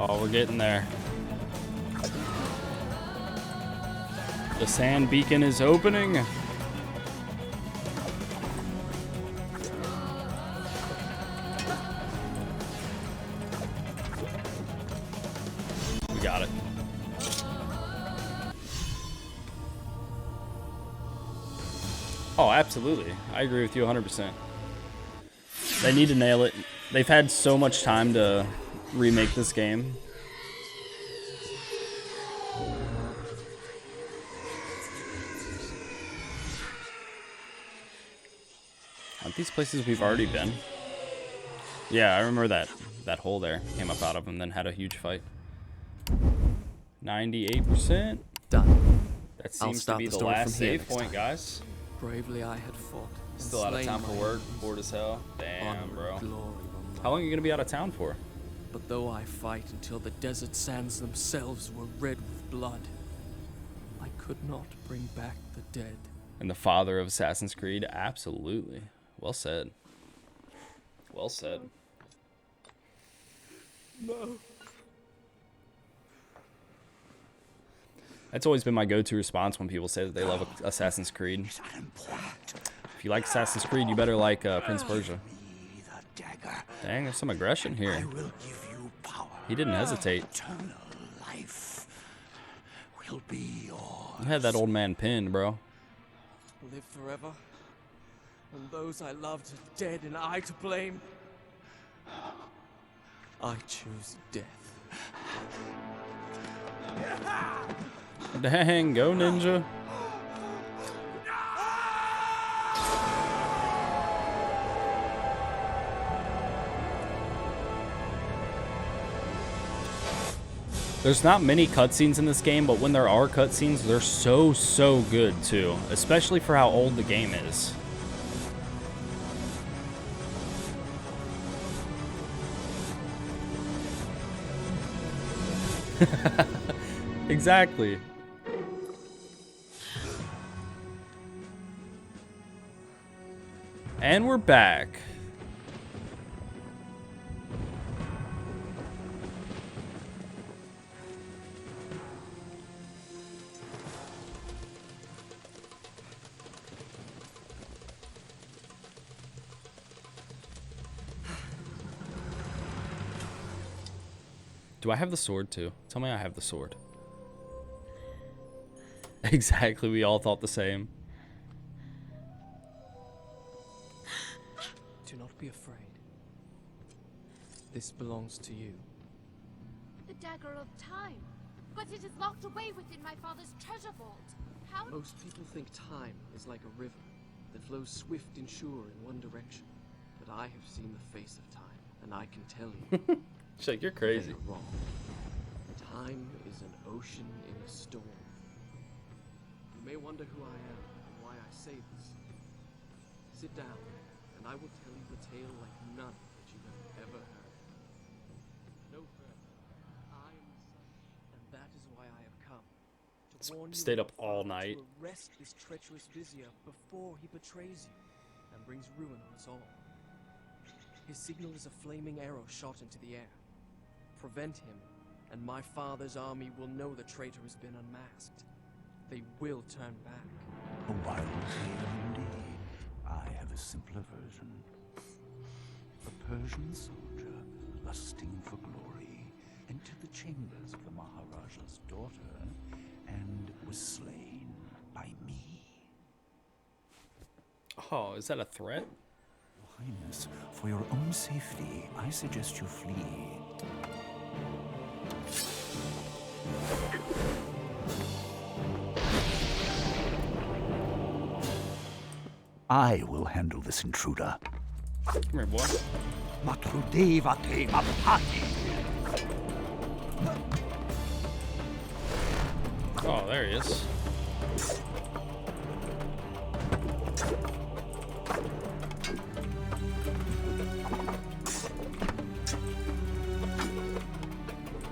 Oh, we're getting there. The sand beacon is opening. We got it. Oh, absolutely. I agree with you 100%. They need to nail it. They've had so much time to remake this game. Aren't these places we've already been? Yeah, I remember that hole there came up out of and then had a huge fight. 98%. Done. That I'll seems to start be the the story last from here save next point, time. guys. Bravely I had fought. and Still out of slain town for my work, enemies. bored as hell. Damn, Honor bro. and glory were How long are mine. you gonna be out of town for? But though I fight until the desert sands themselves were red with blood, I could not bring back the dead. And the father of Assassin's Creed? Absolutely. Well said. Well said. No. That's always been my go-to response when people say that they love Assassin's Creed. Is unimportant. If you like Assassin's Creed, you better like Prince of Persia. Me the dagger. Dang, there's some aggression I here. will give you power. He didn't hesitate. Eternal life will be yours. You had that old man pinned, bro. Live forever, and those I loved are dead, and I to blame. I choose death. Dang, go ninja. There's not many cutscenes in this game, but when there are cutscenes, they're so good too, especially for how old the game is. Exactly. And we're back. Do I have the sword too? Tell me I have the sword. Exactly, we all thought the same. Do not be afraid. This belongs to you. The dagger of time. But it is locked away within my father's treasure vault. How? Most people think time is like a river that flows swift and sure in one direction. But I have seen the face of time, and I can tell you, Shake, you're crazy. they're wrong. Time is an ocean in a storm. You may wonder who I am and why I say this. Sit down, and I will tell you a tale like none that you have ever heard. No further. I am the sun, and that is why I have come. To warn you Stayed of up your all father, night. to arrest this treacherous vizier before he betrays you and brings ruin on us all. His signal is a flaming arrow shot into the air. Prevent him, and my father's army will know the traitor has been unmasked. They will turn back. A wild tale indeed. I have a simpler version. A Persian soldier, lusting for glory, entered the chambers of the Maharaja's daughter and was slain by me. Oh, is that a threat? Your Highness, for your own safety, I suggest you flee. I will handle this intruder. Come here, boy. Matrudevate mapati. Oh, there he is.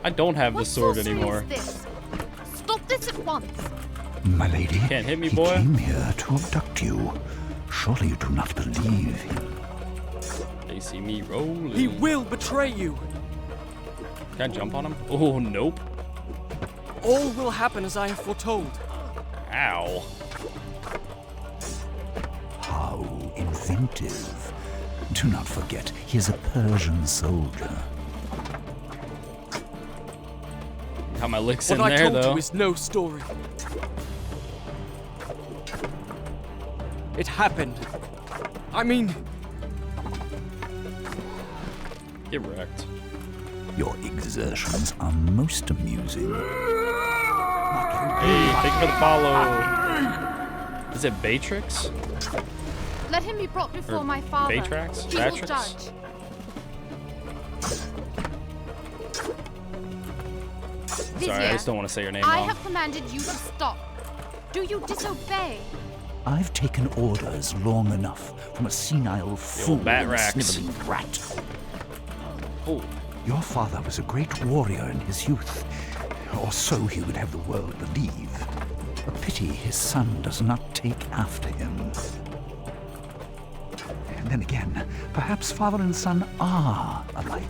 I don't have the What sword sorcery anymore. is this? Stop this at once. My lady, Can't hit me, he boy. came here to abduct you. Surely you do not believe him. They see me rolling. He will betray you! Can I jump on him? Oh, nope. All will happen as I have foretold. Ow. How inventive. Do not forget, he is a Persian soldier. Got my licks What in I there, told though. you is no story. It happened. I mean, Get wrecked. Your exertions are most amusing. Hey, thank you for the follow. Is it Beatrix? Let him be brought before Or my father. Batrax? He will Batrix? judge. Sorry, I just Vizier, don't want to say your name I wrong. have commanded you to stop. Do you disobey? I've taken orders long enough from a senile fool and Batrax. sniveling brat. Oh, Your father was a great warrior in his youth, or so he would have the world believe. A pity his son does not take after him. And then again, perhaps father and son are alike.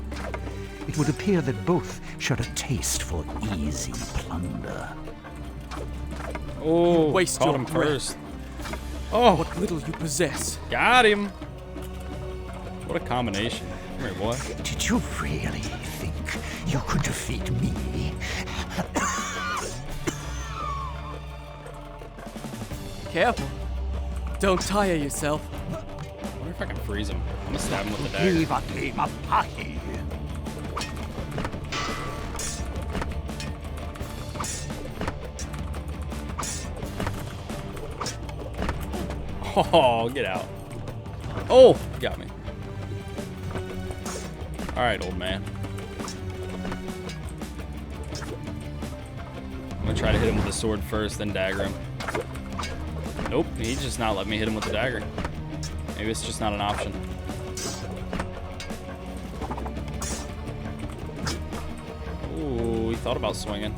It would appear that both share a taste for easy plunder. oh, waste caught your him breath. first. Oh, what little you possess. got him. What a combination. Come here, boy. Did you really think you could defeat me? Careful. Don't tire yourself. I wonder if I can freeze him. I'm gonna stab him with the dagger. Privately, Mapahi. Oh, get out. Oh, got me. All right, old man. I'm gonna try to hit him with the sword first, then dagger him. Nope, he's just not letting me hit him with the dagger. Maybe it's just not an option. Ooh, he thought about swinging.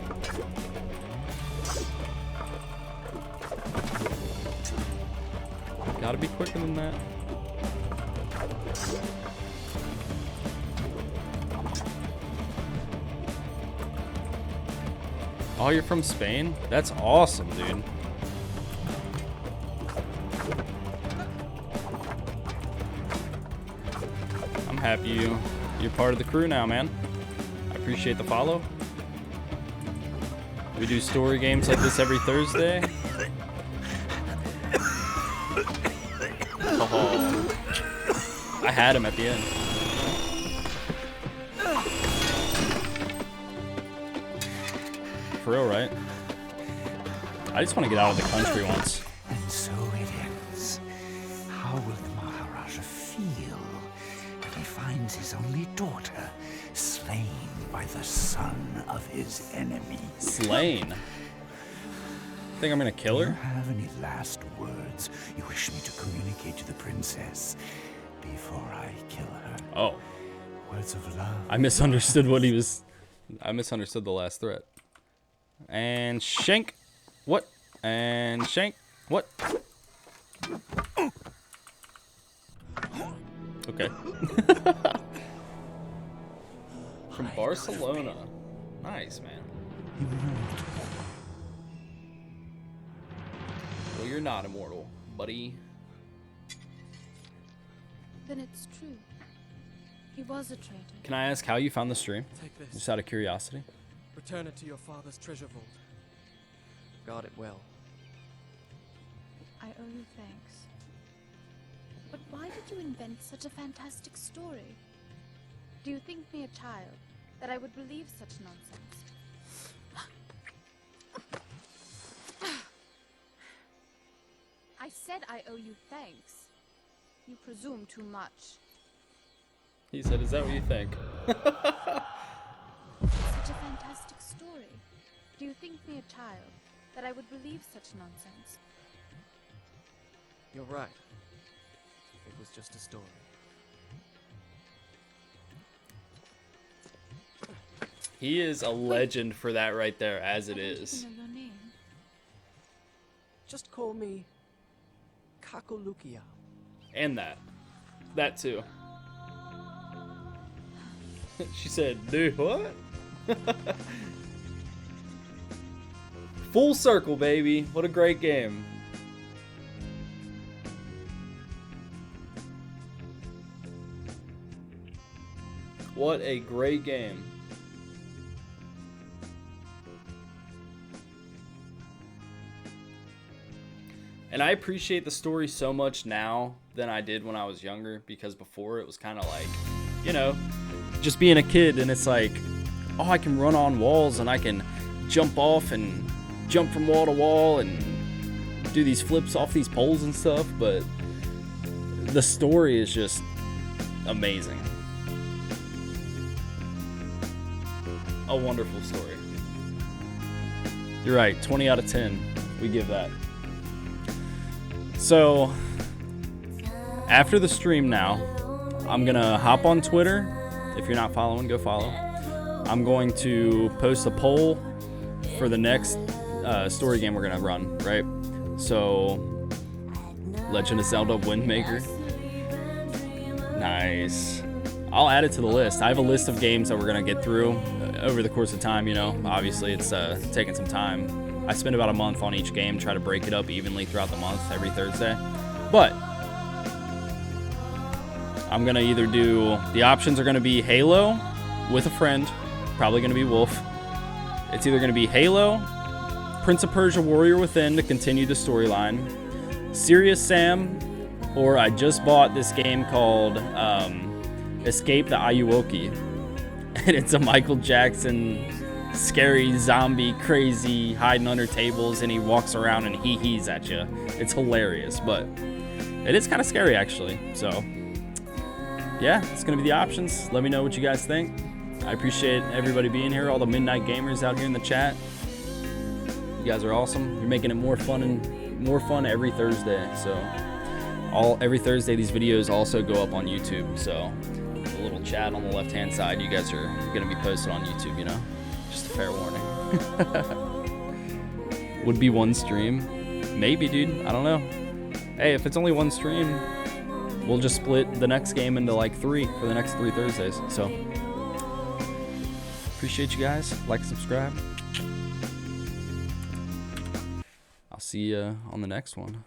Gotta be quicker than that. Oh, you're from Spain? That's awesome, dude. I'm happy you're part of the crew now, man. I appreciate the follow. We do story games like this every Thursday. Oh, I had him at the end. For real, right? I just want to get out of the country once. And so it ends. How will the Maharaja feel when he finds his only daughter slain by the son of his enemy? Slain? Think I'm gonna kill Do you her? have any last words you wish me to communicate to the princess before I kill her? Oh, Words of love? I misunderstood what he was. I misunderstood the last threat. And shank. What? And shank. What? Okay. From Barcelona. Nice, man. Well, you're not immortal, buddy. Then it's true. He was a traitor. Can I ask how you found the stream? Take this. Just out of curiosity. Return it to your father's treasure vault. Guard it well. I owe you thanks. But why did you invent such a fantastic story? Do you think me a child, that I would believe such nonsense? I said I owe you thanks. You presume too much. He said, "Is that what you think?" Such a fantastic story. Do you think me a child, that I would believe such nonsense? You're right. It was just a story. He is a legend for that right there, as it I don't is. even know your name. Just call me Kakolukia. And that. That too. She said, dude, what? Full circle, baby. What a great game. What a great game. And I appreciate the story so much now than I did when I was younger, because before it was kind of like, you know, just being a kid, and it's like, oh, I can run on walls and I can jump off and jump from wall to wall and do these flips off these poles and stuff, but the story is just amazing. A wonderful story. You're right, 20 out of 10. We give that. So, after the stream now, I'm going to hop on Twitter. If you're not following, go follow. I'm going to post a poll for the next story game we're going to run, right? So, Legend of Zelda Windmaker. Nice. I'll add it to the list. I have a list of games that we're going to get through over the course of time, you know. Obviously, it's taking some time. I spend about a month on each game, try to break it up evenly throughout the month, every Thursday. But I'm going to either do, the options are going to be Halo with a friend, probably going to be Wolf. It's either going to be Halo, Prince of Persia Warrior Within to continue the storyline, Serious Sam, or I just bought this game called Escape the Ayuwoki. And it's a Michael Jackson scary zombie crazy hiding under tables, and he walks around and he's at you. It's hilarious, but it is kind of scary actually. So yeah, it's gonna be the options. Let me know what you guys think. I appreciate everybody being here, all the midnight gamers out here in the chat. You guys are awesome. You're making it more fun every Thursday. So every Thursday these videos also go up on YouTube. So the little chat on the left hand side, you guys are gonna be posted on YouTube, you know. Just a fair warning. Would be one stream. Maybe, dude. I don't know. Hey, if it's only one stream, we'll just split the next game into like 3 for the next 3 Thursdays. So, appreciate you guys. Like, subscribe. I'll see you on the next one.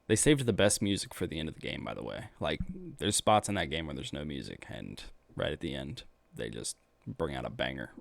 They saved the best music for the end of the game, by the way. Like, there's spots in that game where there's no music, and right at the end, they just bring out a banger.